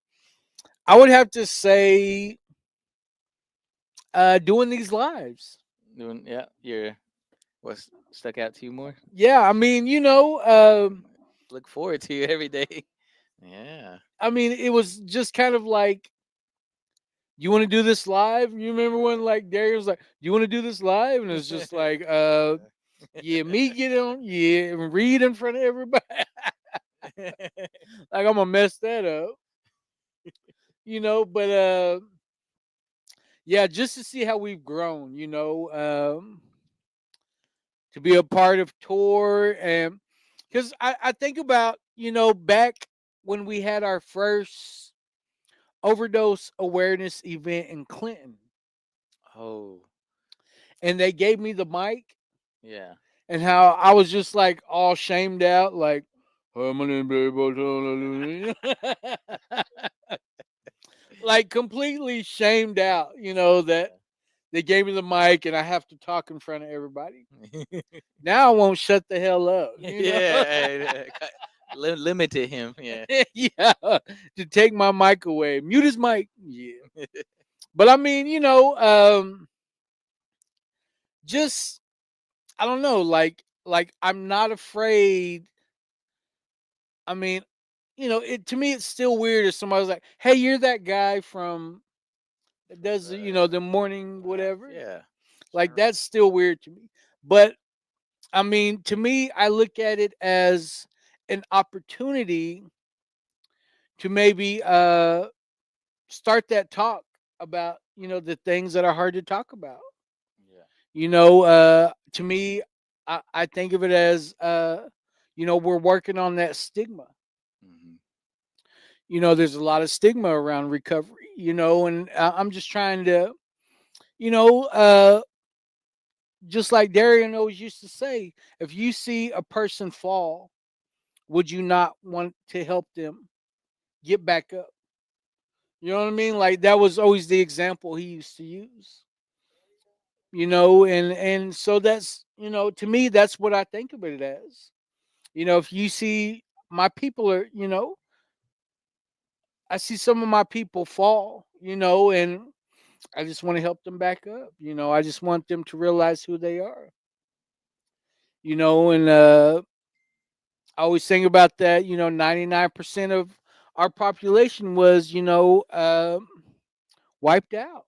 I would have to say, doing these lives. Doing you're what's stuck out to you more? Yeah, I mean, Look forward to you every day. Yeah. I mean, it was just kind of like, you want to do this live? You remember when like Darius was like, "You want to do this live?" And it's just like, yeah, me get on, yeah, and read in front of everybody. Like I'm gonna mess that up, but yeah, just to see how we've grown, to be a part of tour, and because I think about, back when we had our first overdose awareness event in Clinton, Oh, and they gave me the mic, yeah. and how I was just like all shamed out, like, "Hi, my name is like completely shamed out, that they gave me the mic and I have to talk in front of everybody. Now I won't shut the hell up. Yeah. Limited him. Yeah. Yeah, to take my mic away, mute his mic. Yeah, but I mean, just I don't know, like I'm not afraid. I mean, it to me it's still weird if somebody's like, "Hey, you're that guy from that does the morning whatever." Yeah. Like Sure. that's still weird to me. But I mean, to me, I look at it as an opportunity to maybe start that talk about, the things that are hard to talk about. Yeah. To me, I think of it as we're working on that stigma. Hmm. there's a lot of stigma around recovery, and I'm just trying to, just like Darian always used to say, if you see a person fall, would you not want to help them get back up? You know what I mean? Like that was always the example he used to use. And so that's, to me that's what I think of it as. If you see my people are, I see some of my people fall, and I just want to help them back up. I just want them to realize who they are. And I always think about that. 99% of our population was, wiped out.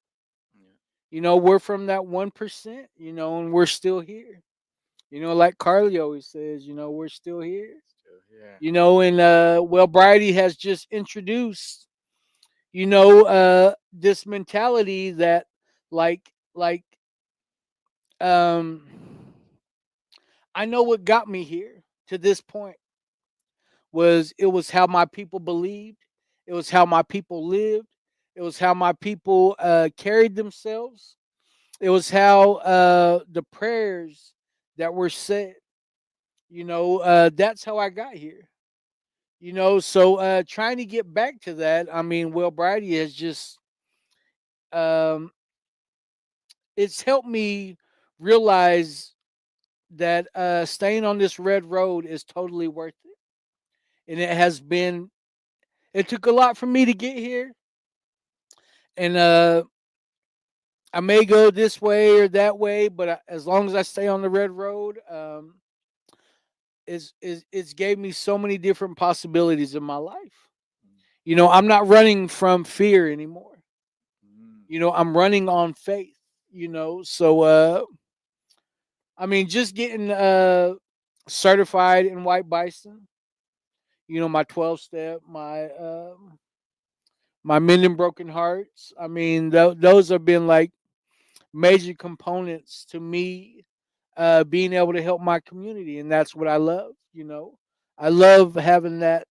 We're from that 1%, and we're still here. Like Carly always says, we're still here. And well, Bridie has just introduced, this mentality that like um I know what got me here to this point was it was how my people believed, it was how my people lived, it was how my people carried themselves, it was how the prayers that were said. That's how I got here. So trying to get back to that, I mean, Will Bridie has just um it's helped me realize that staying on this red road is totally worth it. And it took a lot for me to get here. And I may go this way or that way, but as long as I stay on the red road, it's gave me so many different possibilities in my life. I'm not running from fear anymore. I'm running on faith. So I mean, just getting certified in white bison. My 12 step, my mending broken hearts. I mean, those have been like major components to me being able to help my community, and that's what I love. I love having that,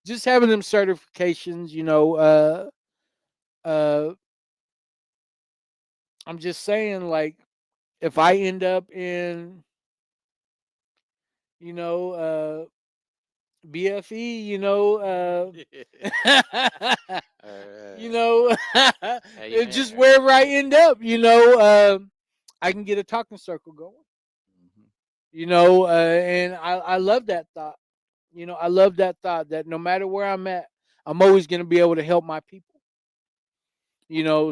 just having them certifications. Uh, I'm just saying, like, if I end up in, you know, BFE, you know, it's just Amen. wherever I end up, I can get a talking circle going, and I love that thought. I love that thought that no matter where I'm at, I'm always going to be able to help my people.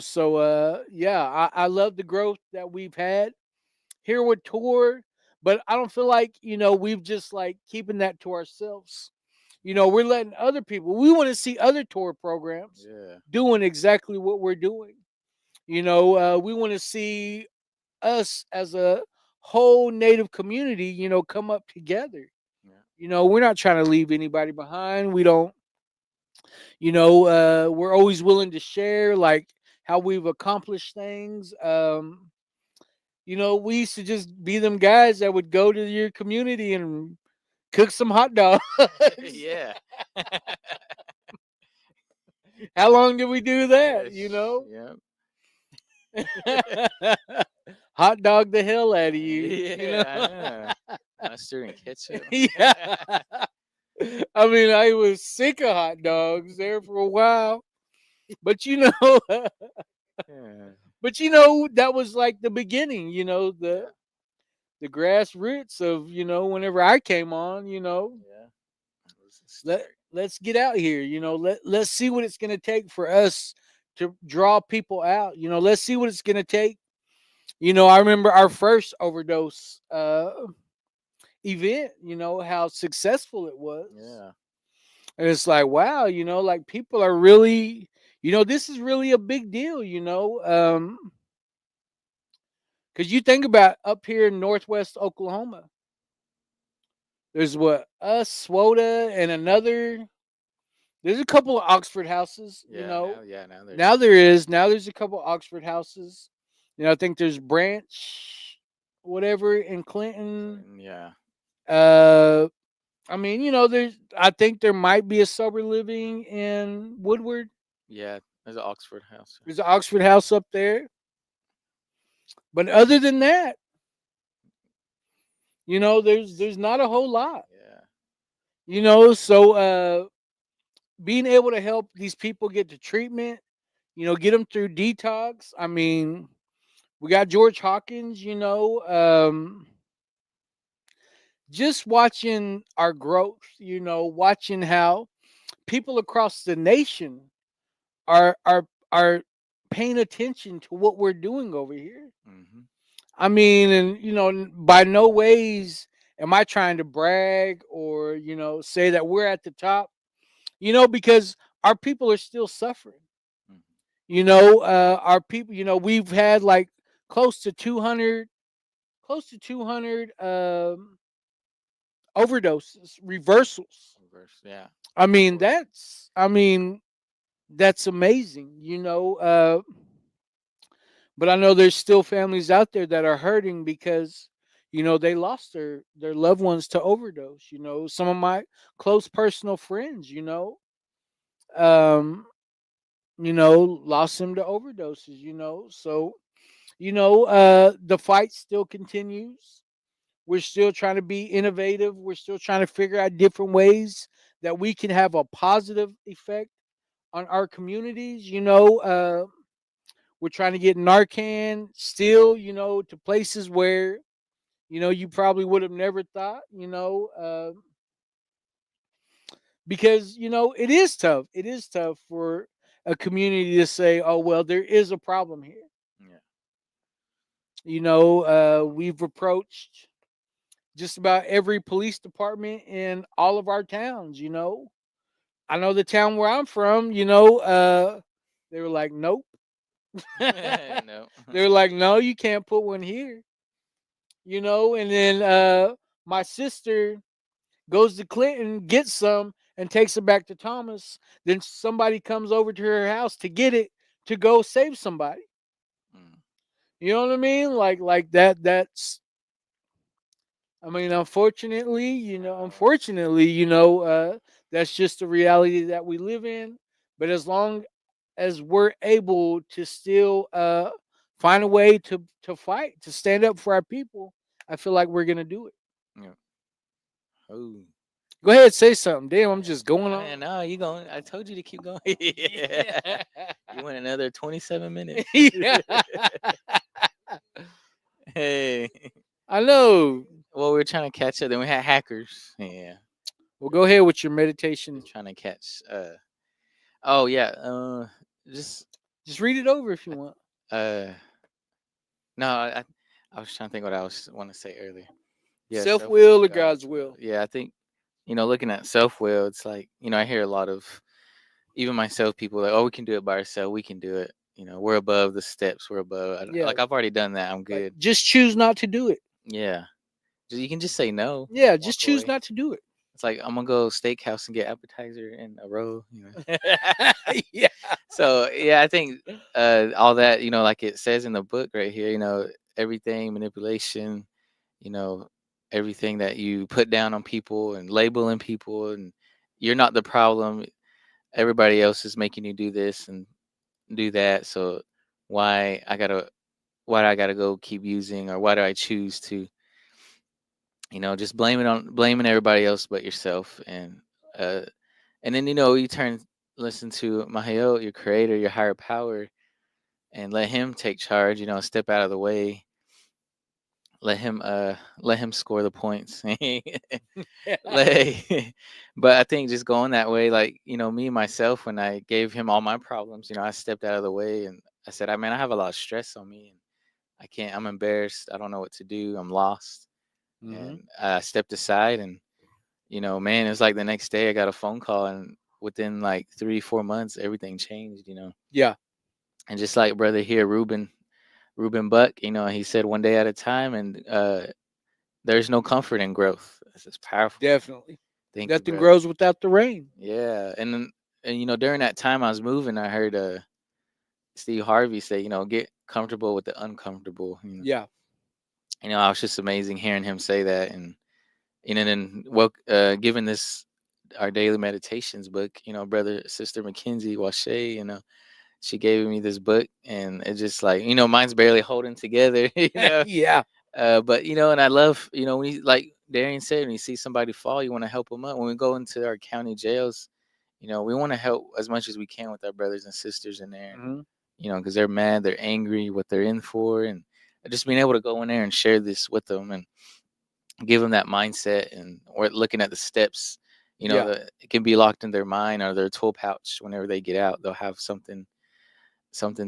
So yeah, I love the growth that we've had here with tour, but I don't feel like we've just like keeping that to ourselves. We're letting other people. We want to see other tour programs Yeah. doing exactly what we're doing. We want to see us as a whole Native community, come up together. Yeah. We're not trying to leave anybody behind. We don't. We're always willing to share, like how we've accomplished things. We used to just be them guys that would go to your community and cook some hot dogs. Yeah. How long did we do that? Yeah. Hot dog the hell out of you. Yeah. Mustard and ketchup. Yeah. I mean, I was sick of hot dogs there for a while, but Yeah. but that was like the beginning. The grassroots of whenever I came on. Yeah. Let's get out here. Let's see what it's gonna take for us to draw people out. Let's see what it's gonna take. I remember our first overdose event. How successful it was. Yeah. And it's like, wow, like people are really, this is really a big deal. Because you think about up here in Northwest Oklahoma, there's what us, SWOTA, and another. There's a couple of Oxford houses, Yeah. Now there's. Now there's a couple of Oxford houses. I think there's Branch, whatever in Clinton. Yeah. Uh, I mean, I think there might be a sober living in Woodward. Yeah, there's an Oxford House. There's an Oxford House up there. But other than that, there's not a whole lot. Yeah. So being able to help these people get to treatment, get them through detox. I mean, we got George Hawkins, just watching our growth, watching how people across the nation are paying attention to what we're doing over here. Mm-hmm. I mean, and by no ways am I trying to brag or say that we're at the top. Because our people are still suffering. Mm-hmm. Our people. We've had like close to 200 overdoses, reversals. Reverse. Yeah. I mean, that's amazing. But I know there's still families out there that are hurting because they lost their loved ones to overdose. Some of my close personal friends, um, lost them to overdoses. So the fight still continues. We're still trying to be innovative. We're still trying to figure out different ways that we can have a positive effect on our communities. We're trying to get Narcan still, to places where, you probably would have never thought, because, it is tough. It is tough for a community to say, oh, well, there is a problem here. Yeah. We've approached just about every police department in all of our towns. I know the town where I'm from, they were like, nope. No. They were like, no, you can't put one here. And then my sister goes to Clinton, gets some, and takes it back to Thomas. Then somebody comes over to her house to get it to go save somebody. Mm. You know what I mean? Like that. I mean, unfortunately, that's just the reality that we live in. But as long as we're able to still find a way to fight, to stand up for our people, I feel like we're gonna do it. Yeah. Oh. Go ahead, say something. Damn, I'm just going on. Man, no, you going? I told you to keep going. Yeah. You went another 27 minutes. Yeah. Hey. I know. Well, we were trying to catch up. Then we had hackers. Yeah. Well, go ahead with your meditation. Trying to catch. Oh yeah. Just. Just read it over if you want. No, I was trying to think what I was want to say earlier. Yeah. Self will or God's will. Yeah, I think looking at self will, it's like I hear a lot of even myself people like, oh, we can do it by ourselves. We can do it. We're above the steps. We're above. Yeah. Like I've already done that. I'm Like, good. just choose not to do it. Yeah. You can just say no. Yeah, just choose away. not to do it. It's like I'm gonna go steakhouse and get appetizer in a row. Yeah. So yeah, I think all that like it says in the book right here. Everything manipulation. Everything that you put down on people and labeling people, and you're not the problem. Everybody else is making you do this and do that. So why do I gotta go keep using, or why do I choose to? Just blaming everybody else but yourself, and then you listen to Mahayot, your creator, your higher power, and let him take charge. Step out of the way. Let him score the points. But I think just going that way, like me myself, when I gave him all my problems, I stepped out of the way and I said, I have a lot of stress on me, and I'm embarrassed. I don't know what to do. I'm lost. And I stepped aside, and man, it's like the next day I got a phone call, and within like 3-4 months everything changed. Yeah. And just like brother here, Ruben Buck, he said, one day at a time, and there's no comfort in growth. This is powerful. Definitely. Thank you, Nothing brother. grows without the rain. Yeah. And during that time I was moving, I heard Steve Harvey say, get comfortable with the uncomfortable. Yeah. I was just amazing hearing him say that, and and then given this our daily meditations book, brother sister Mackenzie Washe, she gave me this book, and it just like, mine's barely holding together, Yeah. but and I love, when you, like Darian said, when you see somebody fall, you want to help them up. When we go into our county jails, we want to help as much as we can with our brothers and sisters in there, Mhm. because they're mad, they're angry, what they're in for, and just being able to go in there and share this with them and give them that mindset, and or looking at the steps, Yeah. that it can be locked in their mind or their tool pouch. Whenever they get out, they'll have something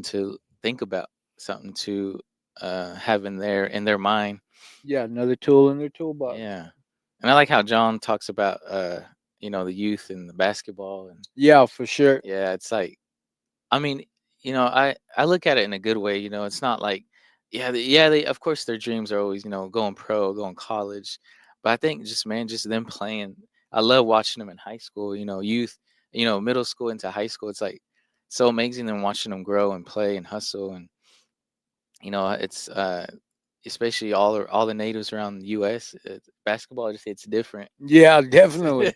to think about, something to have in their mind. Yeah. Another tool in their toolbox. Yeah, and I like how John talks about the youth and the basketball, and Yeah, for sure. yeah, it's like, I mean, I look at it in a good way. It's not like, they, of course their dreams are always, going pro, going college, but I think just, man, just them playing. I love watching them in high school. Youth, middle school into high school. It's like so amazing them watching them grow and play and hustle, and it's especially all the natives around the U.S. Basketball just hits different. Yeah, definitely.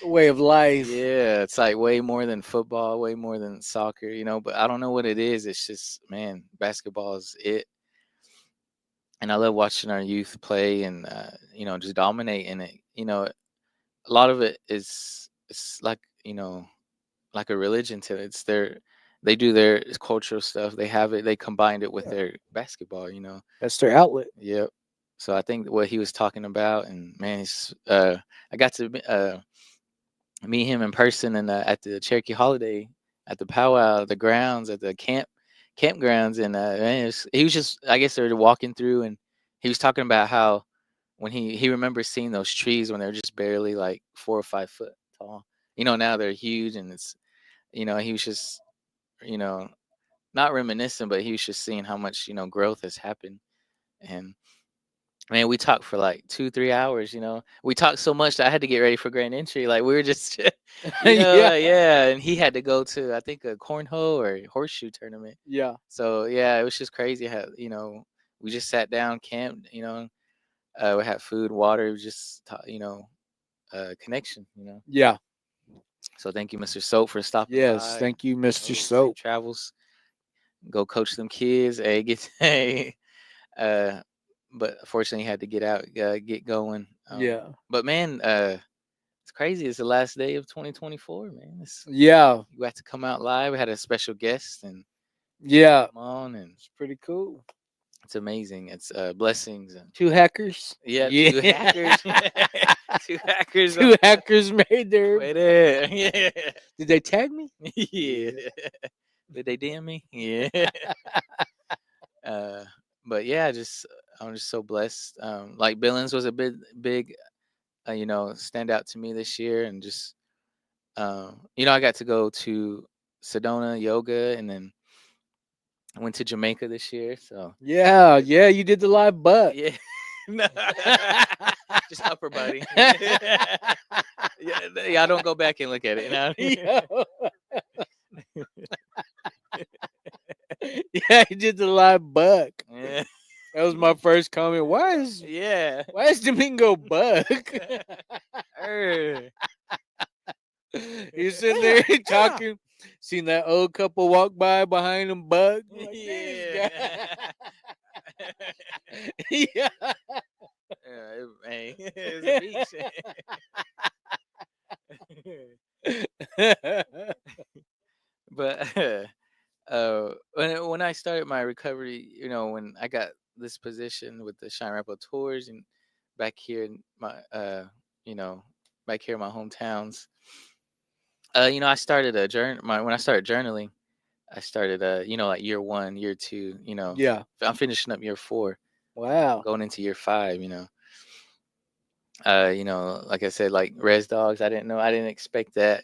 Way of life. Yeah, it's like way more than football, way more than soccer, but I don't know what it is. It's just, man, basketball is it. And I love watching our youth play and, just dominate in it. A lot of it is, it's like, like a religion to it. They do their cultural stuff. They have it, they combined it with Yeah. their basketball, That's their outlet. Yep. So I think what he was talking about, and man, I got to meet him in person and at the Cherokee Holiday, at the powwow, the grounds, at the campgrounds, and man, he was just, I guess they were walking through, and he was talking about how when he remembers seeing those trees when they're just barely like 4 or 5 foot tall. Now they're huge, and he was just, you know not reminiscing, but he was just seeing how much growth has happened. And man, we talked for like 2-3 hours. We talked so much that I had to get ready for grand entry. Like, we were just, Yeah. yeah. And he had to go to, I think, a cornhole or horseshoe tournament. Yeah. So yeah, it was just crazy how we just sat down, camped. We had food, water, it was just connection. Yeah. So thank you, Mr. Soap, for stopping Yes. by. Thank you, Mr. Safe Soap. travels. Go coach them kids. Hey, get hey. Uh, but fortunately, he had to get out, get going. Yeah. But man, it's crazy. It's the last day of 2024, man. Yeah. You got to come out live. We had a special guest and Yeah. come on, and It's pretty cool. it's amazing. It's blessings, and Two hackers. yeah, Yeah. 2 hackers, 2 hackers. Two hackers made their. Way there. Yeah, Did they tag me? yeah. Did they DM me? Yeah. uh, but yeah, I'm just so blessed. Like Billings was a big, stand out to me this year, and just I got to go to Sedona yoga, and then I went to Jamaica this year. So Yeah. Yeah. You did the live butt. yeah, No. Just upper body. Yeah, I don't go back and look at it. Yeah, he did the live buck. Yeah. That was my first comment. Yeah. Why is Domingo buck? Er. He's sitting there talking. Seen that old couple walk by behind him, buck. Like, Yeah. Yeah. Hey, it's a beach. But when I started my recovery, when I got this position with the Shine Rapo Tours, and back here in my back here in my hometowns, I started a when I started journaling, I started like year 1, year 2, Yeah. I'm finishing up year 4, Wow. going into year 5, like I said, like res dogs, I didn't expect that,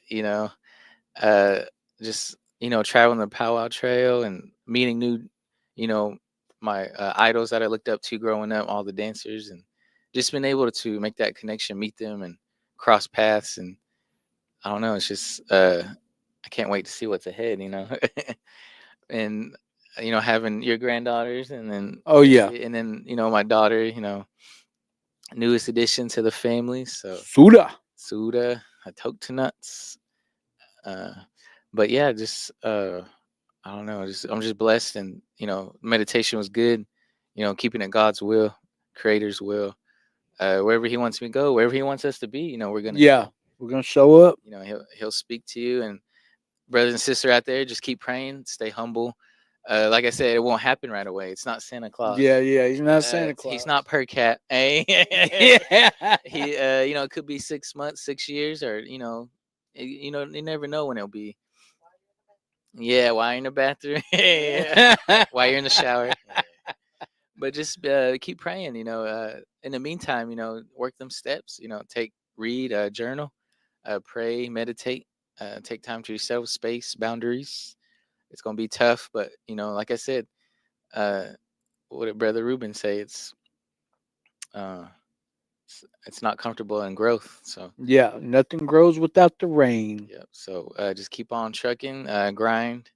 uh just traveling the powwow trail and meeting new, you know my idols that I looked up to growing up, all the dancers, and just been able to make that connection, meet them, and cross paths. And I don't know, it's just I can't wait to see what's ahead, and having your granddaughters, and then Oh yeah. and then my daughter, newest addition to the family. So Suda. Suda, nuts. Uh, but yeah, just I don't know, just I'm just blessed, and meditation was good. Keeping it God's will, Creator's will. Wherever He wants me to go, wherever He wants us to be, we're gonna Yeah, go. we're gonna show up. He'll speak to you, and brothers and sisters out there, just keep praying, stay humble. Like I said, it won't happen right away. It's not Santa Claus. Yeah, yeah. He's not Santa Claus. He's not per cat. Hey, Yeah. he, it could be 6 months, 6 years, or you never know when it'll be. Yeah, while you're in the bathroom, yeah. While you're in the shower. Yeah. But just keep praying. In the meantime, work them steps. Read, journal, pray, meditate. Take time to yourself, space, boundaries. It's gonna be tough, but like I said, uh, what did Brother Ruben say? Uh, it's not comfortable in growth. So Yeah, nothing grows without the rain. yeah. So just keep on trucking, grind,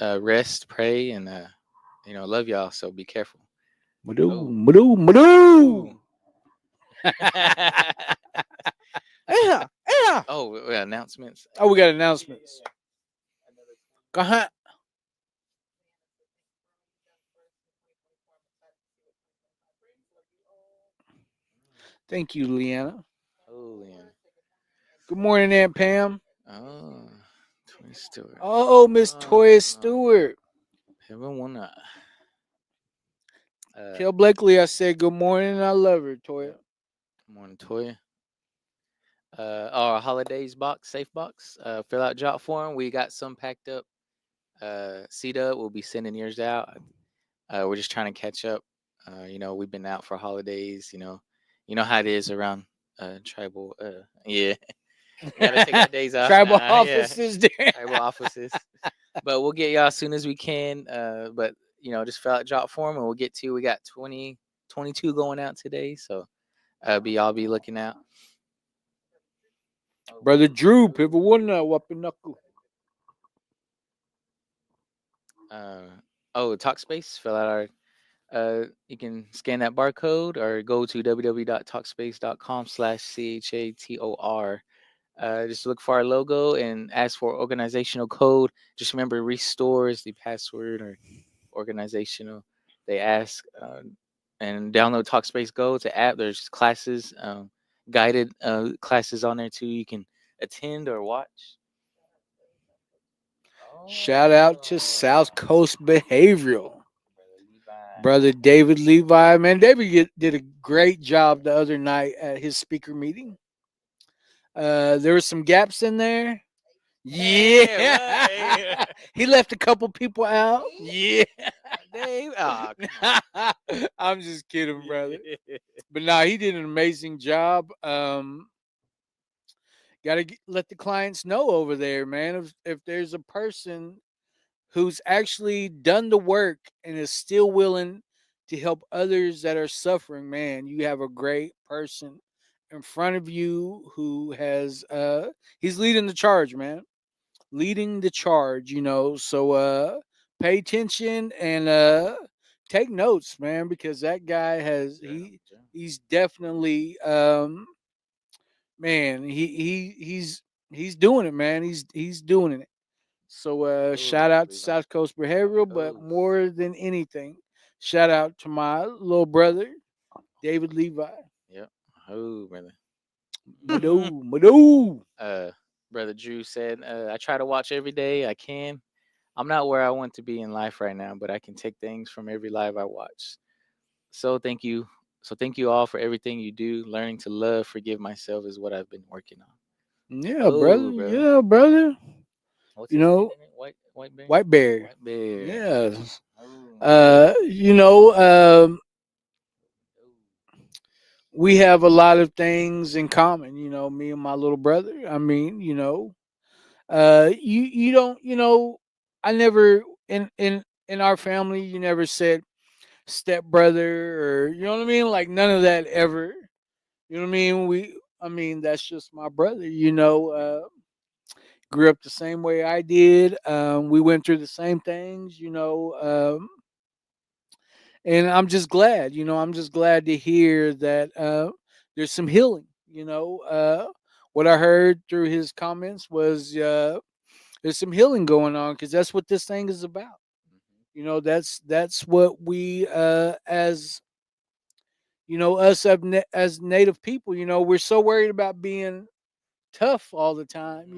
rest, pray, and love y'all. So be careful. Madoo, Oh. madoo, madoo. Yeah, yeah. Oh, announcements. Oh, we got announcements. Go ahead. Thank you, Leanna. Oh, yeah. Good morning, Aunt Pam. Oh, Toy Stewart. Oh, Miss Toya Stewart. Everyone. Tell Blakely I said good morning. I love her, Toya. Good morning, Toya. Our holidays box, safe box. Fill out jot form. We got some packed up. C-Dub will be sending yours out. We're just trying to catch up. We've been out for holidays. You know how it is around tribal. Yeah, gotta take our days off. Tribal Yeah. offices there. Tribal offices. But we'll get y'all as soon as we can. But just fill out jot form, and we'll get to. We got 22 going out today, so I'll be looking out. Brother Drew, people wouldn't know whooping knuckle. Talkspace. Fill out our. You can scan that barcode or go to www.talkspace.com/CHATOR. Just look for our logo and ask for organizational code. Just remember, restores the password or organizational. They ask, and download Talkspace Go. It's an app. There's classes, guided classes on there too. You can attend or watch. Shout out to South Coast Behavioral. Brother David Levi. Man, David did a great job the other night at his speaker meeting. There were some gaps in there. Yeah. He left a couple people out. Yeah. Dave. I'm just kidding, brother. But nah, he did an amazing job. Gotta let the clients know over there, man. If there's a person who's actually done the work and is still willing to help others that are suffering, man, you have a great person in front of you who has he's leading the charge, man. Leading the charge, So pay attention and take notes, man, because that guy he's definitely man, he's doing it, man. He's doing it. So shout out to South Coast Behavioral, but more than anything, shout out to my little brother, David Levi. Yep. Oh, brother. Madoo. Brother Drew said, I try to watch every day I can. I'm not where I want to be in life right now, but I can take things from every live I watch. So thank you. So thank you all for everything you do. Learning to love, forgive myself is what I've been working on. Yeah, brother. Yeah, brother. What's You his know, name? White bear. White Bear. White bear. Yes. Oh. We have a lot of things in common, me and my little brother. I mean, you don't, I never in our family, you never said stepbrother or you know what I mean? Like none of that ever. You know what I mean? That's just my brother, grew up the same way I did. We went through the same things, And I'm just glad, I'm just glad to hear that there's some healing. What I heard through his comments was there's some healing going on because that's what this thing is about. That's what we as us as native people, we're so worried about being tough all the time,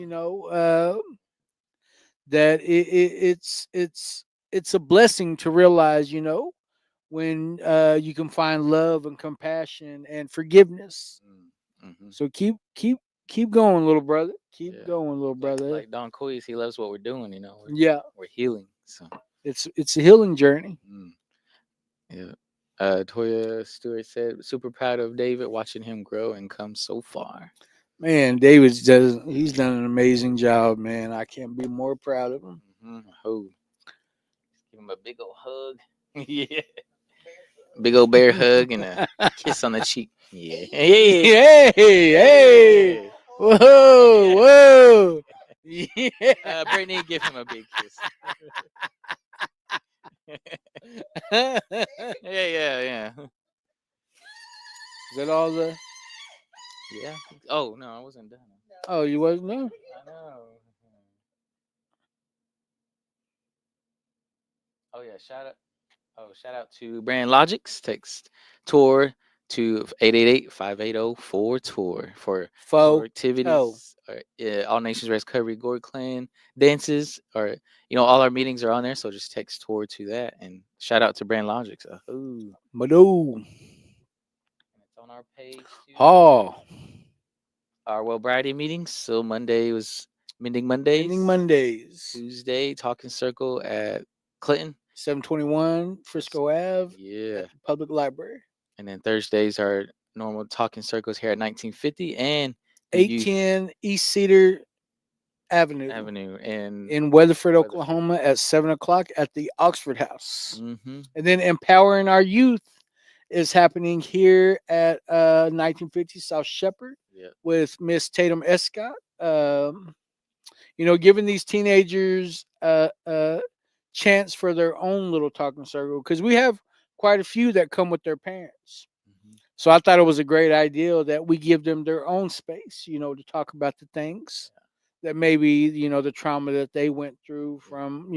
that it's a blessing to realize, when you can find love and compassion and forgiveness. Mm-hmm. So keep going, little brother. Keep Yeah. going, little brother. Like Don Coyes, he loves what we're doing. Yeah, We're healing. So it's a healing journey. yeah. Toya Stewart said, super proud of David, watching him grow and come so far. Man, he's done an amazing job, man. I can't be more proud of him. Oh, give him a big old hug. Yeah. Big old bear hug and a kiss on the cheek. Yeah. Hey, hey. Whoa, whoa. Yeah. Brittany, give him a big kiss. Yeah. Is that all the? Yeah. Oh no, I wasn't done. Oh, you wasn't? No. I know. Oh yeah, shout out to Brand Logics. Text tour to 888-580-4TOUR for tour activities. All Nations Rest Recovery Gourd Clan dances, or all our meetings are on there. So just text tour to that, and shout out to Brand Logics. Mado. And it's on our page too. Oh. Our Well Variety meetings. So Monday was Mending Mondays. Mending Mondays. Tuesday, Talking Circle at Clinton. 721 Frisco Ave. Yeah. At the Public Library. And then Thursdays are normal Talking Circles here at 1950 and 810 East Cedar Avenue and in Weatherford, Oklahoma at 7 o'clock at the Oxford House. Mm-hmm. And then Empowering Our Youth is happening here at 1950 South Shepherd with Miss Tatum Escott. Giving these teenagers a chance for their own little talking circle, because we have quite a few that come with their parents. So I thought it was a great idea that we give them their own space, to talk about the things that maybe, the trauma that they went through from,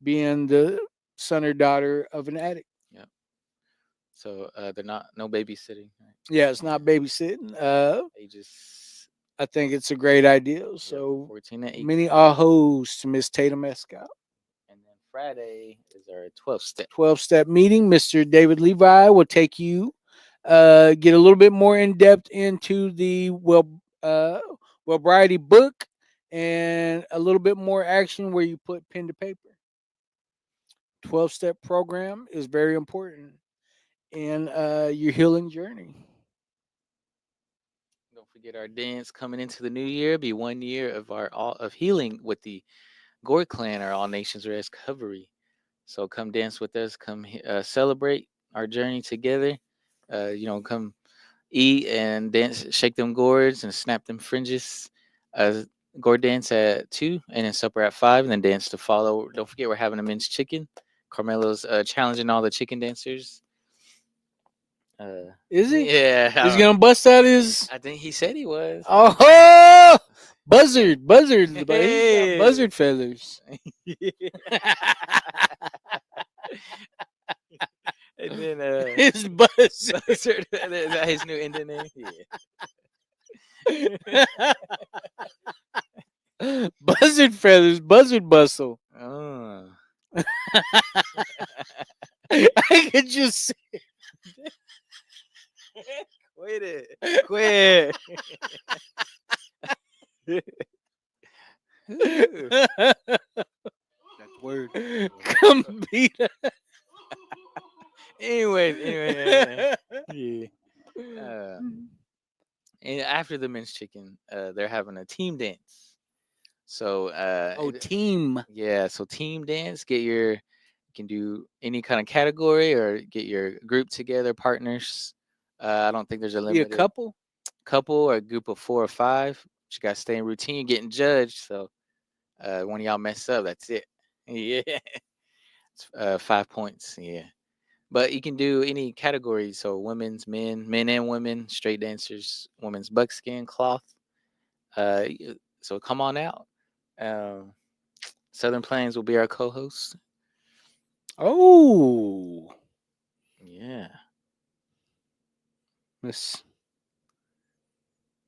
being the son or daughter of an addict. Yeah. So they're no babysitting. Right? Yeah, it's not babysitting. They just, I think it's a great idea. So 14 to 18. Many ahos to Miss Tatum Escott. And then Friday is our 12-step. 12-step meeting. Mr. David Levi will take you, get a little bit more in depth into the Wellbriety book, and a little bit more action where you put pen to paper. 12-step program is very important in your healing journey. Don't forget our dance coming into the new year. Be 1 year of healing with the Gourd Clan, our All Nations Rest Recovery. So come dance with us. Come celebrate our journey together. Come eat and dance, shake them gourds and snap them fringes. Gourd dance at 2, and then supper at 5, and then dance to follow. Don't forget, we're having a men's chicken. Carmelo's challenging all the chicken dancers. Is he? Yeah. He's gonna bust out his. I think he said he was. Oh, buzzard, buddy. Hey. Buzzard feathers. And then his buzzard. Is that his new Indian name? Yeah. Buzzard feathers, buzzard bustle. Oh. I could just see. Quit it. Quit. That's word. Come beat us. Anyway. Yeah. And after the men's chicken, they're having a team dance. So team. Yeah, so team dance. You can do any kind of category or get your group together, partners. I don't think there's a limit. Be a couple or a group of 4 or 5. But you gotta stay in routine. You're getting judged, so one of y'all mess up, that's it. Yeah. It's 5 points. Yeah. But you can do any category. So women's, men and women, straight dancers, women's buckskin cloth. So come on out. Um, Southern Plains will be our co-host. Oh, Yeah. Miss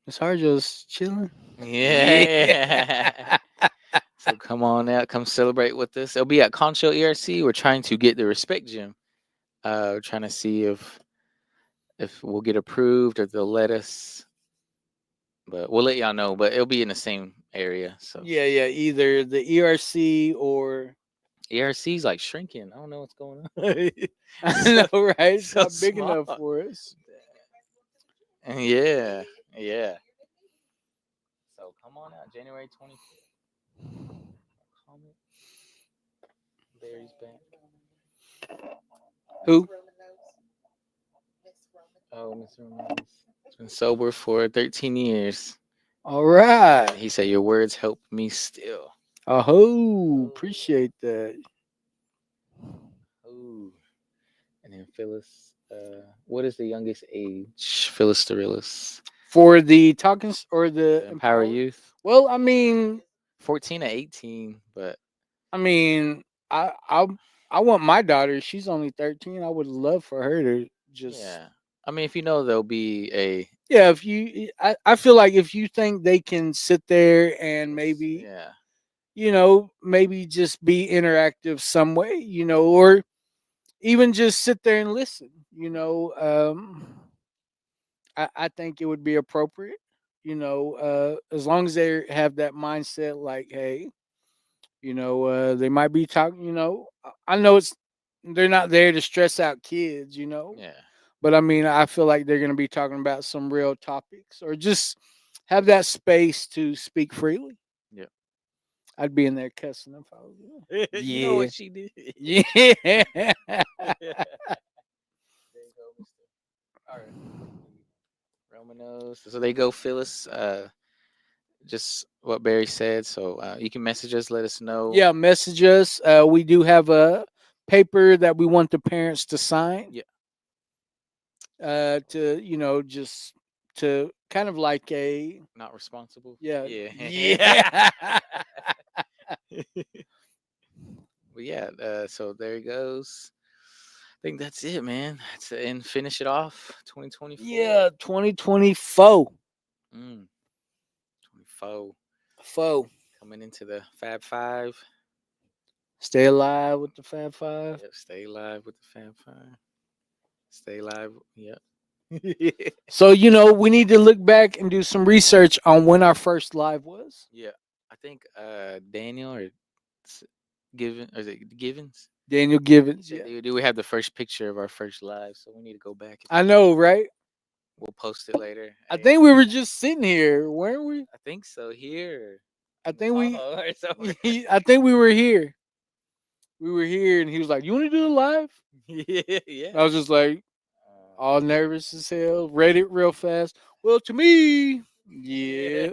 Harjo's chilling. Yeah. So come on out, come celebrate with us. It'll be at Concho ERC. We're trying to get the Respect Gym. We're trying to see if we'll get approved or they'll let us. But we'll let y'all know. But it'll be in the same area. So Yeah, either the ERC or ERC's like shrinking. I don't know what's going on. I know, right? It's so not big enough small. for us. Yeah. So come on out, January 25th. Comment. Barry's back. Who? Oh, Mr. Ramirez. He's been sober for 13 years. All right. He said, "Your words help me still." Oh, appreciate that. Ooh. And then Phyllis, what is the youngest age? Phyllis Sterilis. For the talkings or the Empower Youth. Well, I mean, 14 to 18, but I want my daughter. She's only 13. I would love for her to just yeah. I mean, if you know there'll be a yeah. If you, I feel like if you think they can sit there and maybe maybe just be interactive some way, or even just sit there and listen. I think it would be appropriate. As long as they have that mindset, like, hey, they might be talking. I know they're not there to stress out kids. yeah. But I mean, I feel like they're going to be talking about some real topics, or just have that space to speak freely. Yeah. I'd be in there cussing if I was you. You know what she did. Yeah. There you go, Mr. All right. Romanos. So there you go, Phyllis. Just what Barry said. So you can message us, let us know. Yeah, message us. We do have a paper that we want the parents to sign. Yeah. To just to kind of like a Not responsible. yeah. Yeah. But yeah, so there he goes. I think that's it, man. And finish it off. 2024. Yeah, 2024. 24. Foe. Coming into the Fab Five. Stay alive with the Fab Five. Yep, stay alive with the Fab Five. Stay alive. Yep. So we need to look back and do some research on when our first live was. Yeah. I think Daniel or Given, or is it Givens? Daniel Givens. Yeah. Do we have the first picture of our first live? So we need to go back. I know, right? We'll post it later. I think we were just sitting here, weren't we? I think so. Here. I think we. or somewhere. I think we were here. We were here, and he was like, "You want to do the live?" yeah. I was just like, all nervous as hell. Read it real fast. Well, to me, yeah.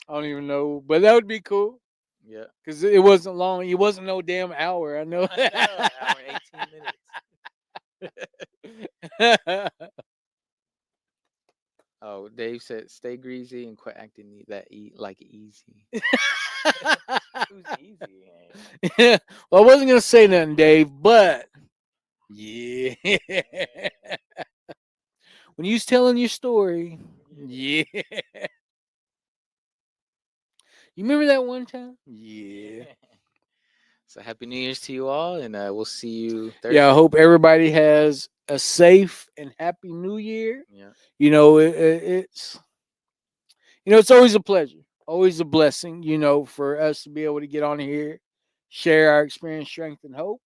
I don't even know, but that would be cool. Yeah. Because it wasn't long. It wasn't no damn hour. I know. Hour and 18 minutes. Oh, Dave said, "Stay greasy and quit acting like easy." Who's easy? Yeah. Well, I wasn't gonna say nothing, Dave, but yeah. When you was telling your story, yeah. You remember that one time? Yeah. So happy New Year's to you all, and we'll see you Thursday. Yeah, I hope everybody has a safe and happy New Year. Yeah. It's it's always a pleasure, always a blessing, for us to be able to get on here, share our experience, strength, and hope.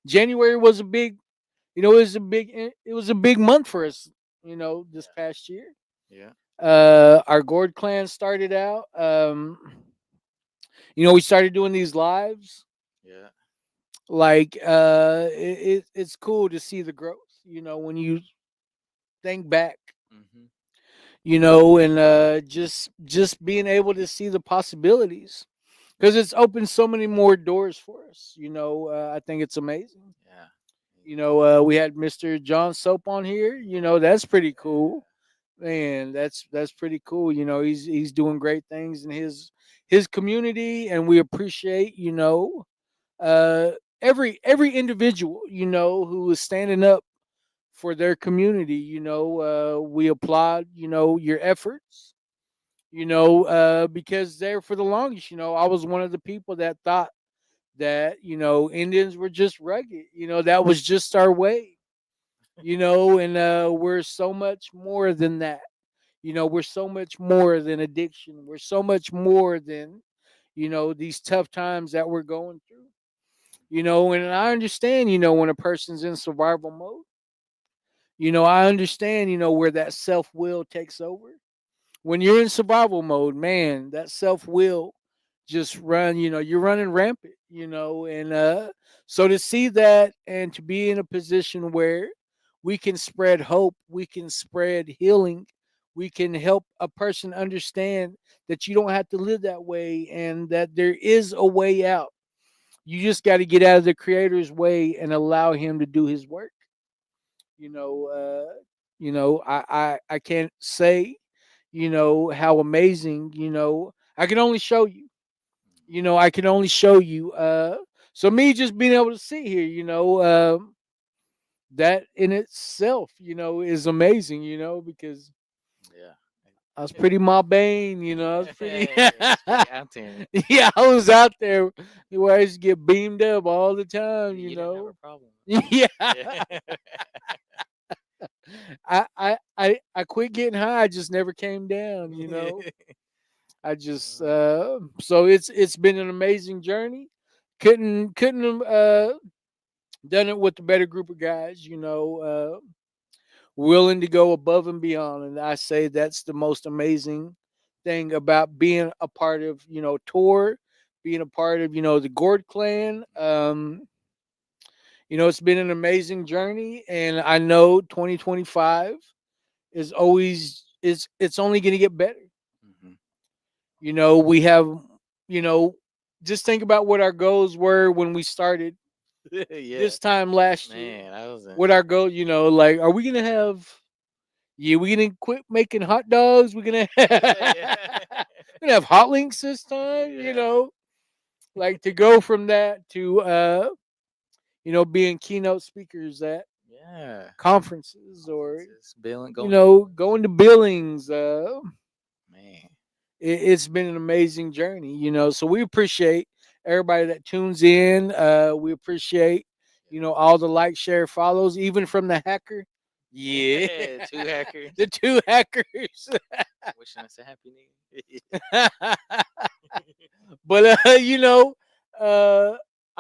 January was a big, it was a big month for us, this past year. Yeah. Our Gourd clan started out. We started doing these lives. Yeah. Like it's cool to see the growth, when you think back, and just being able to see the possibilities, because it's opened so many more doors for us. I think it's amazing. Yeah. We had Mr. John Soap on here. That's pretty cool. Man, that's pretty cool. He's doing great things in his community, and we appreciate uh every individual who is standing up for their community. We applaud your efforts. Because there for the longest, I was one of the people that thought that Indians were just rugged. That was just our way. And we're so much more than that. We're so much more than addiction. We're so much more than these tough times that we're going through. And I understand when a person's in survival mode. I understand where that self-will takes over. When you're in survival mode, man, that self-will just you're running rampant. And so to see that and to be in a position where we can spread hope, we can spread healing, we can help a person understand that you don't have to live that way and that there is a way out. You just got to get out of the creator's way and allow him to do his work. you know uh I can't say how amazing. I can only show you. I can only show you. So me just being able to sit here, that in itself, is amazing. Because Yeah. I was pretty Bane. I was pretty. It's pretty out there. Yeah, I was out there where I used to get beamed up all the time. You didn't have a problem. Yeah. Yeah. I quit getting high. I just never came down. I just so it's been an amazing journey. Couldn't have done it with a better group of guys. Willing to go above and beyond, and I say that's the most amazing thing about being a part of Tor, being a part of the Gord clan. It's been an amazing journey, and I know 2025 is always it's only going to get better. Mhm. We have, you know, just think about what our goals were when we started Yeah. this time last year. Man, I was in. What our goal, like, are we gonna have? Yeah, we gonna quit making hot dogs. We're gonna Yeah. we're gonna have hot links this time. Yeah. Like to go from that to being keynote speakers at Yeah. conferences or It's going to Billings. Man. It's been an amazing journey, so we appreciate everybody that tunes in. We appreciate all the like, share, follows, even from the hacker. Yeah. Two hackers. The two hackers. Wishing us a happy new year. But I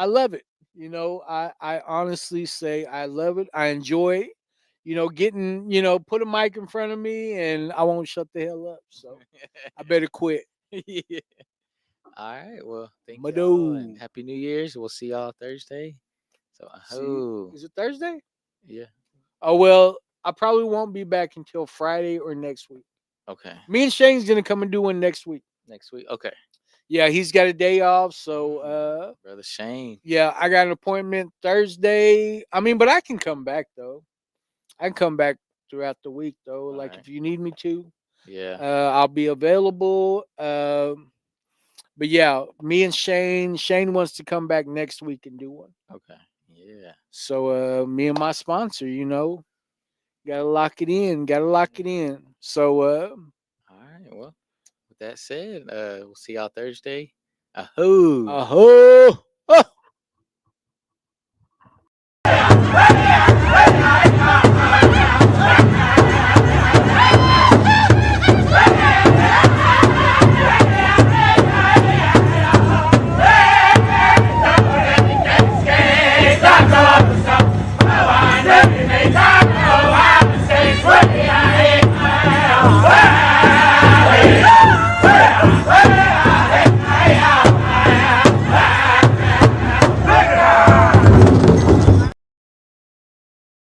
love it. I honestly say I love it. I enjoy getting put a mic in front of me and I won't shut the hell up, so I better quit. Yeah. All right. Well, thank Mado. you and happy New Year's. We'll see y'all Thursday. So, See, is it Thursday? yeah. Oh well, I probably won't be back until Friday or next week. Okay. Me and Shane's gonna come and do one next week. Next week. Okay. Yeah, he's got a day off, so Brother Shane. yeah, I got an appointment Thursday. I mean, but I can come back though. I can come back throughout the week though. Like Alright. if you need me to, Yeah. I'll be available. But yeah, me and Shane. Shane wants to come back next week and do one. Okay. Yeah. So me and my sponsor, gotta lock it in. Gotta lock it in. So All right. Well, with that said, we'll see y'all Thursday. Ahoo. aho.